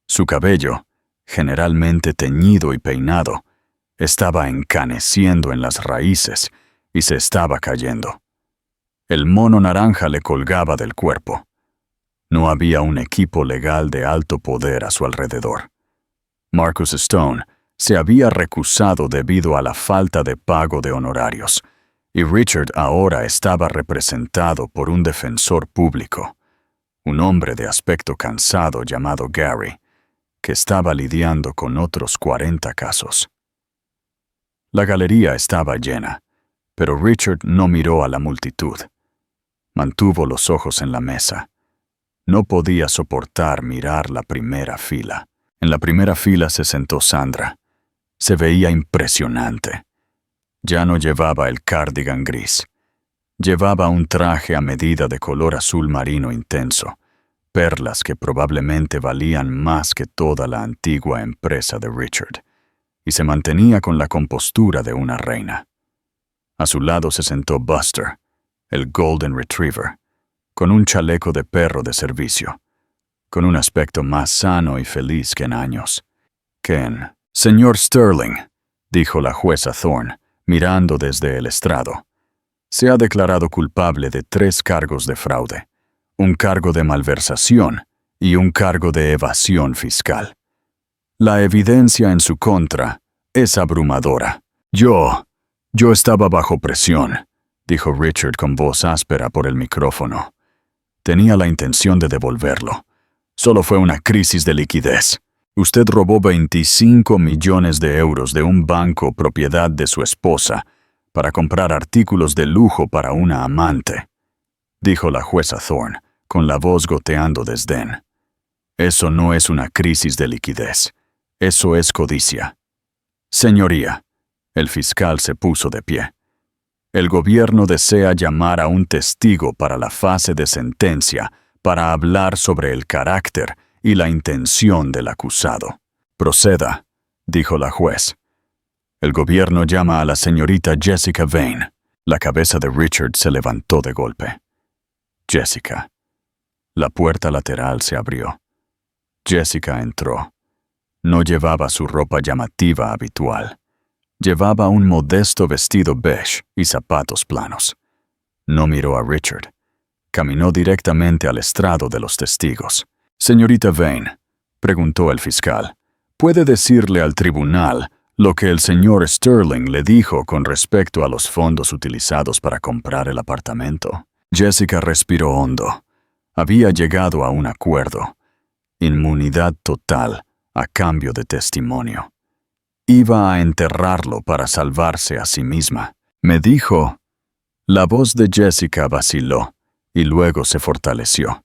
Su cabello, generalmente teñido y peinado, estaba encaneciendo en las raíces y se estaba cayendo. El mono naranja le colgaba del cuerpo. No había un equipo legal de alto poder a su alrededor. Marcus Stone se había recusado debido a la falta de pago de honorarios, y Richard ahora estaba representado por un defensor público, un hombre de aspecto cansado llamado Gary, que estaba lidiando con otros 40 casos. La galería estaba llena, pero Richard no miró a la multitud. Mantuvo los ojos en la mesa. No podía soportar mirar la primera fila. En la primera fila se sentó Sandra. Se veía impresionante. Ya no llevaba el cardigan gris. Llevaba un traje a medida de color azul marino intenso, perlas que probablemente valían más que toda la antigua empresa de Richard, y se mantenía con la compostura de una reina. A su lado se sentó Buster, el Golden Retriever, con un chaleco de perro de servicio, con un aspecto más sano y feliz que en años. «Ken, señor Sterling», dijo la jueza Thorne, mirando desde el estrado, «se ha declarado culpable de 3 cargos de fraude, un cargo de malversación y un cargo de evasión fiscal. La evidencia en su contra es abrumadora». Yo estaba bajo presión», dijo Richard con voz áspera por el micrófono. «Tenía la intención de devolverlo. Solo fue una crisis de liquidez. Usted robó 25 millones de euros de un banco propiedad de su esposa para comprar artículos de lujo para una amante», dijo la jueza Thorne, con la voz goteando desdén. «Eso no es una crisis de liquidez. Eso es codicia». «Señoría», el fiscal se puso de pie. «El gobierno desea llamar a un testigo para la fase de sentencia para hablar sobre el carácter y la intención del acusado». «Proceda», dijo la juez. «El gobierno llama a la señorita Jessica Vane». La cabeza de Richard se levantó de golpe. Jessica. La puerta lateral se abrió. Jessica entró. No llevaba su ropa llamativa habitual. Llevaba un modesto vestido beige y zapatos planos. No miró a Richard. Caminó directamente al estrado de los testigos. «Señorita Vane», preguntó el fiscal, «¿puede decirle al tribunal lo que el señor Sterling le dijo con respecto a los fondos utilizados para comprar el apartamento?» Jessica respiró hondo. Había llegado a un acuerdo. Inmunidad total a cambio de testimonio. Iba a enterrarlo para salvarse a sí misma. «Me dijo». La voz de Jessica vaciló y luego se fortaleció.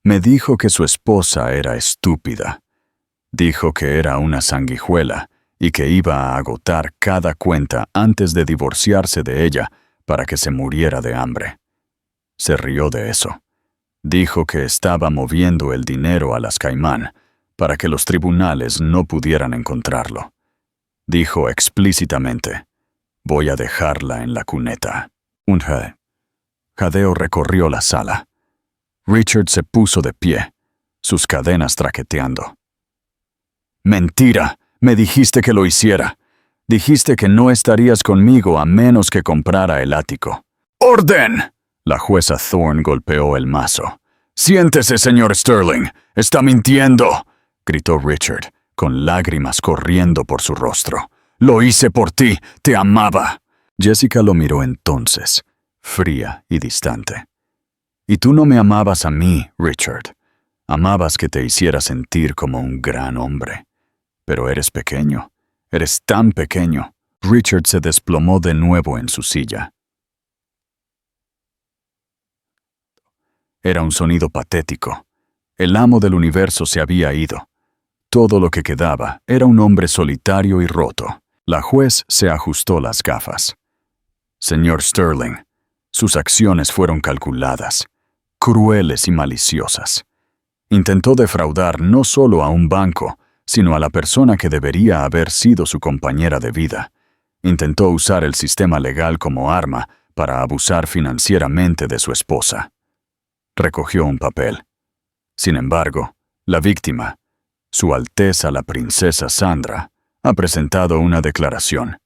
Me dijo que su esposa era estúpida. Dijo que era una sanguijuela y que iba a agotar cada cuenta antes de divorciarse de ella para que se muriera de hambre. Se rió de eso. Dijo que estaba moviendo el dinero a las Caimán para que los tribunales no pudieran encontrarlo. Dijo explícitamente: «Voy a dejarla en la cuneta». Un jadeo recorrió la sala. Richard se puso de pie, sus cadenas traqueteando. «Mentira, me dijiste que lo hiciera. Dijiste que no estarías conmigo a menos que comprara el ático». «¡Orden!» La jueza Thorne golpeó el mazo. «Siéntese, señor Sterling. Está mintiendo», gritó Richard, con lágrimas corriendo por su rostro. «Lo hice por ti. Te amaba». Jessica lo miró entonces, fría y distante. «Y tú no me amabas a mí, Richard. Amabas que te hiciera sentir como un gran hombre. Pero eres pequeño. Eres tan pequeño». Richard se desplomó de nuevo en su silla. Era un sonido patético. El amo del universo se había ido. Todo lo que quedaba era un hombre solitario y roto. La juez se ajustó las gafas. «Señor Sterling, sus acciones fueron calculadas, crueles y maliciosas. Intentó defraudar no solo a un banco, sino a la persona que debería haber sido su compañera de vida. Intentó usar el sistema legal como arma para abusar financieramente de su esposa». Recogió un papel. Sin embargo, la víctima, Su Alteza la Princesa Sandra, ha presentado una declaración.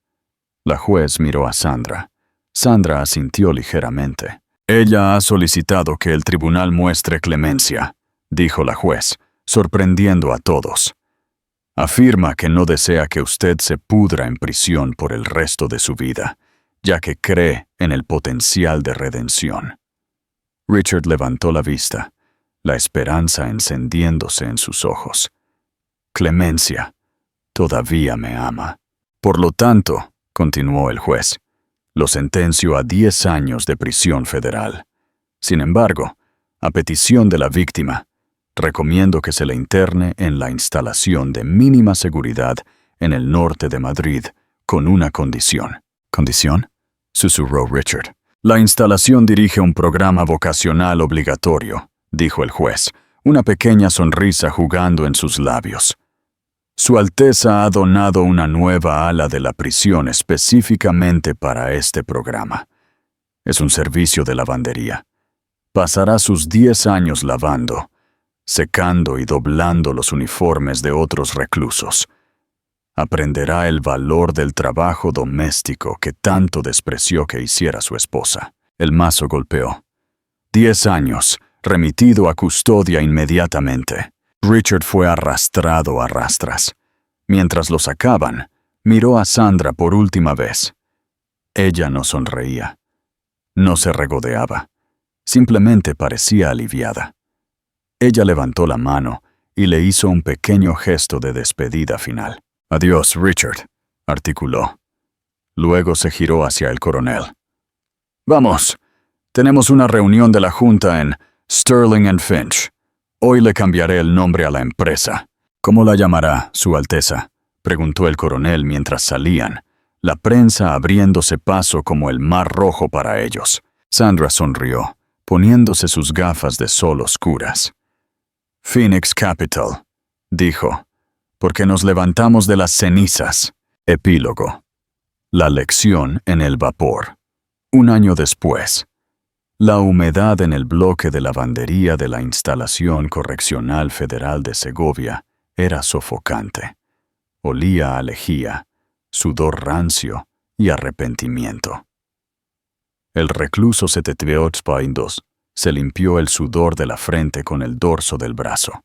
La juez miró a Sandra. Sandra asintió ligeramente. «Ella ha solicitado que el tribunal muestre clemencia», dijo la juez, sorprendiendo a todos. «Afirma que no desea que usted se pudra en prisión por el resto de su vida, ya que cree en el potencial de redención». Richard levantó la vista, la esperanza encendiéndose en sus ojos. «Clemencia, todavía me ama. Por lo tanto», continuó el juez, «lo sentencio a 10 años de prisión federal. Sin embargo, a petición de la víctima, recomiendo que se le interne en la instalación de mínima seguridad en el norte de Madrid, con una condición». «¿Condición?», susurró Richard. «La instalación dirige un programa vocacional obligatorio», dijo el juez, una pequeña sonrisa jugando en sus labios. «Su Alteza ha donado una nueva ala de la prisión específicamente para este programa. Es un servicio de lavandería. Pasará sus 10 años lavando, secando y doblando los uniformes de otros reclusos. Aprenderá el valor del trabajo doméstico que tanto despreció que hiciera su esposa». El mazo golpeó. 10 años, remitido a custodia inmediatamente. Richard fue arrastrado a rastras. Mientras lo sacaban, miró a Sandra por última vez. Ella no sonreía. No se regodeaba. Simplemente parecía aliviada. Ella levantó la mano y le hizo un pequeño gesto de despedida final. «Adiós, Richard», articuló. Luego se giró hacia el coronel. «Vamos, tenemos una reunión de la Junta en Sterling and Finch. Hoy le cambiaré el nombre a la empresa». «¿Cómo la llamará, Su Alteza?», preguntó el coronel mientras salían, la prensa abriéndose paso como el mar rojo para ellos. Sandra sonrió, poniéndose sus gafas de sol oscuras. «Phoenix Capital», dijo, «porque nos levantamos de las cenizas». Epílogo. La lección en el vapor. Un año después. La humedad en el bloque de lavandería de la Instalación Correccional Federal de Segovia era sofocante. Olía a lejía, sudor rancio y arrepentimiento. El recluso Setetveotzpaindos se limpió el sudor de la frente con el dorso del brazo.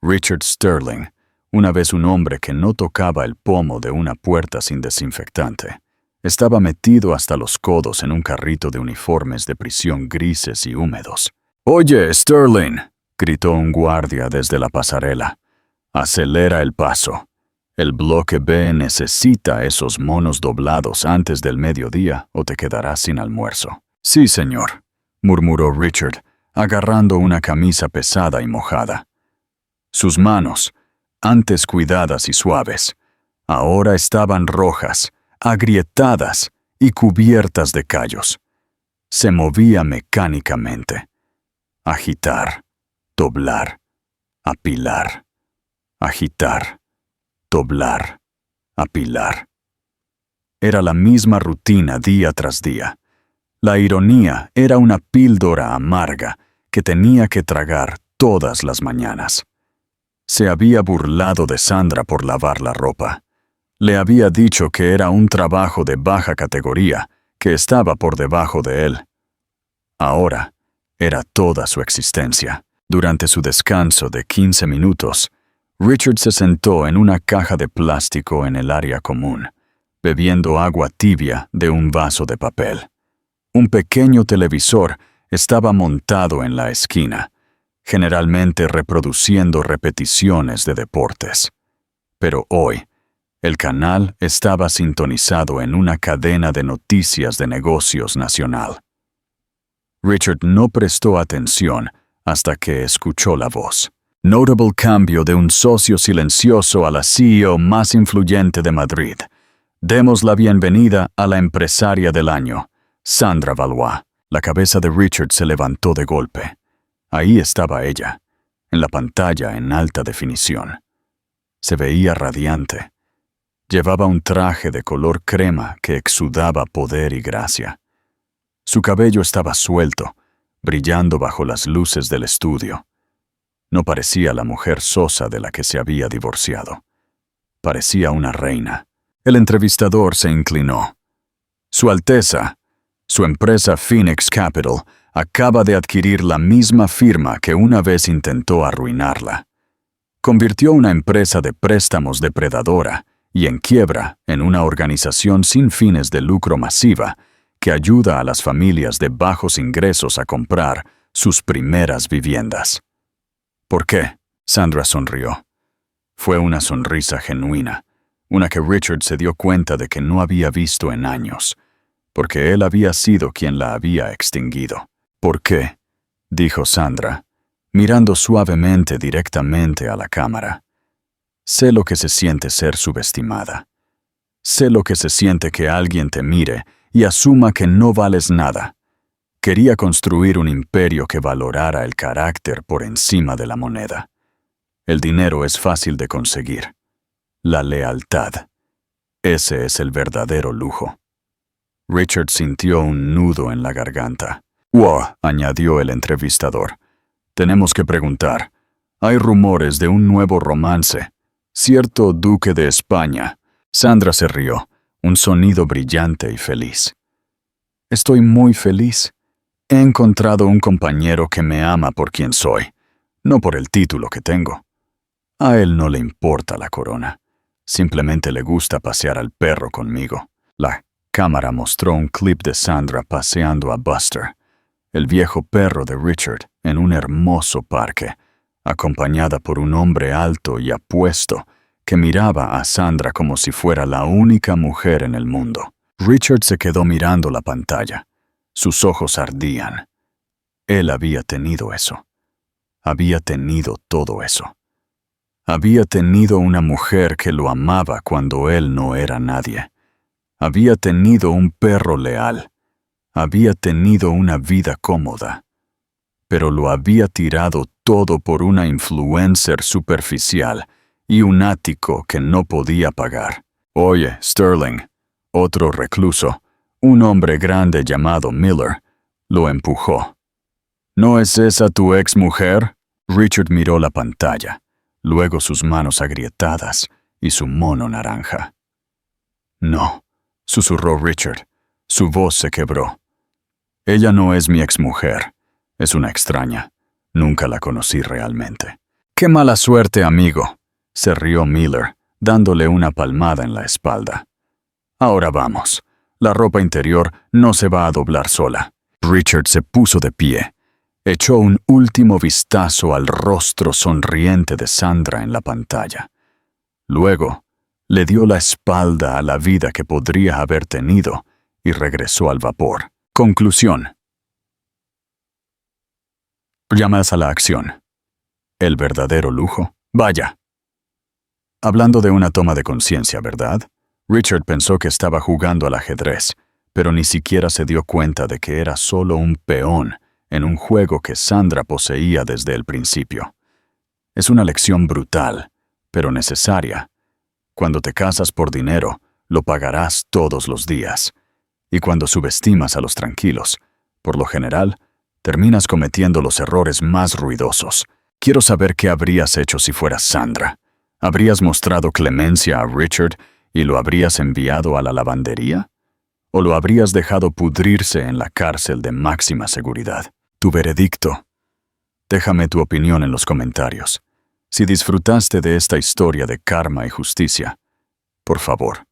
Richard Sterling, una vez un hombre que no tocaba el pomo de una puerta sin desinfectante, estaba metido hasta los codos en un carrito de uniformes de prisión grises y húmedos. «Oye, Sterling», gritó un guardia desde la pasarela, «acelera el paso. El bloque B necesita esos monos doblados antes del mediodía o te quedarás sin almuerzo». «Sí, señor», murmuró Richard, agarrando una camisa pesada y mojada. Sus manos, antes cuidadas y suaves, ahora estaban rojas, agrietadas y cubiertas de callos. Se movía mecánicamente. Agitar, doblar, apilar. Agitar, doblar, apilar. Era la misma rutina día tras día. La ironía era una píldora amarga que tenía que tragar todas las mañanas. Se había burlado de Sandra por lavar la ropa. Le había dicho que era un trabajo de baja categoría, que estaba por debajo de él. Ahora era toda su existencia. Durante su descanso de 15 minutos, Richard se sentó en una caja de plástico en el área común, bebiendo agua tibia de un vaso de papel. Un pequeño televisor estaba montado en la esquina, generalmente reproduciendo repeticiones de deportes. Pero hoy, el canal estaba sintonizado en una cadena de noticias de negocios nacional. Richard no prestó atención hasta que escuchó la voz. Notable cambio de un socio silencioso a la CEO más influyente de Madrid. Demos la bienvenida a la empresaria del año, Sandra Valois. La cabeza de Richard se levantó de golpe. Ahí estaba ella, en la pantalla en alta definición. Se veía radiante. Llevaba un traje de color crema que exudaba poder y gracia. Su cabello estaba suelto, brillando bajo las luces del estudio. No parecía la mujer sosa de la que se había divorciado. Parecía una reina. El entrevistador se inclinó. Su Alteza, su empresa Phoenix Capital, acaba de adquirir la misma firma que una vez intentó arruinarla. Convirtió una empresa de préstamos depredadora y en quiebra en una organización sin fines de lucro masiva que ayuda a las familias de bajos ingresos a comprar sus primeras viviendas. ¿Por qué? Sandra sonrió. Fue una sonrisa genuina, una que Richard se dio cuenta de que no había visto en años, porque él había sido quien la había extinguido. ¿Por qué? Dijo Sandra, mirando suavemente directamente a la cámara. Sé lo que se siente ser subestimada. Sé lo que se siente que alguien te mire y asuma que no vales nada. Quería construir un imperio que valorara el carácter por encima de la moneda. El dinero es fácil de conseguir. La lealtad. Ese es el verdadero lujo. Richard sintió un nudo en la garganta. «Wow», añadió el entrevistador. «Tenemos que preguntar. Hay rumores de un nuevo romance. Cierto duque de España». Sandra se rió, un sonido brillante y feliz. «Estoy muy feliz. He encontrado un compañero que me ama por quien soy, no por el título que tengo. A él no le importa la corona. Simplemente le gusta pasear al perro conmigo». La cámara mostró un clip de Sandra paseando a Buster, el viejo perro de Richard, en un hermoso parque, acompañada por un hombre alto y apuesto que miraba a Sandra como si fuera la única mujer en el mundo. Richard se quedó mirando la pantalla. Sus ojos ardían. Él había tenido eso. Había tenido todo eso. Había tenido una mujer que lo amaba cuando él no era nadie. Había tenido un perro leal. Había tenido una vida cómoda. Pero lo había tirado todo por una influencer superficial y un ático que no podía pagar. «Oye, Sterling», otro recluso, un hombre grande llamado Miller, lo empujó. «¿No es esa tu ex-mujer?» Richard miró la pantalla, luego sus manos agrietadas y su mono naranja. «No», susurró Richard. Su voz se quebró. «Ella no es mi exmujer. Es una extraña. Nunca la conocí realmente». «Qué mala suerte, amigo», se rió Miller, dándole una palmada en la espalda. «Ahora vamos. La ropa interior no se va a doblar sola». Richard se puso de pie. Echó un último vistazo al rostro sonriente de Sandra en la pantalla. Luego, le dio la espalda a la vida que podría haber tenido y regresó al vapor. Conclusión. Llamas a la acción. El verdadero lujo. Vaya. Hablando de una toma de conciencia, ¿verdad? Richard pensó que estaba jugando al ajedrez, pero ni siquiera se dio cuenta de que era solo un peón en un juego que Sandra poseía desde el principio. Es una lección brutal, pero necesaria. Cuando te casas por dinero, lo pagarás todos los días. Y cuando subestimas a los tranquilos, por lo general, terminas cometiendo los errores más ruidosos. Quiero saber qué habrías hecho si fueras Sandra. ¿Habrías mostrado clemencia a Richard y lo habrías enviado a la lavandería? ¿O lo habrías dejado pudrirse en la cárcel de máxima seguridad? Tu veredicto. Déjame tu opinión en los comentarios. Si disfrutaste de esta historia de karma y justicia, por favor,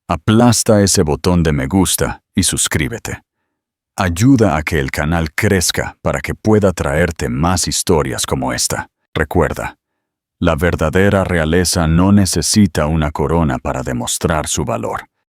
aplasta ese botón de me gusta y suscríbete. Ayuda a que el canal crezca para que pueda traerte más historias como esta. Recuerda, la verdadera realeza no necesita una corona para demostrar su valor.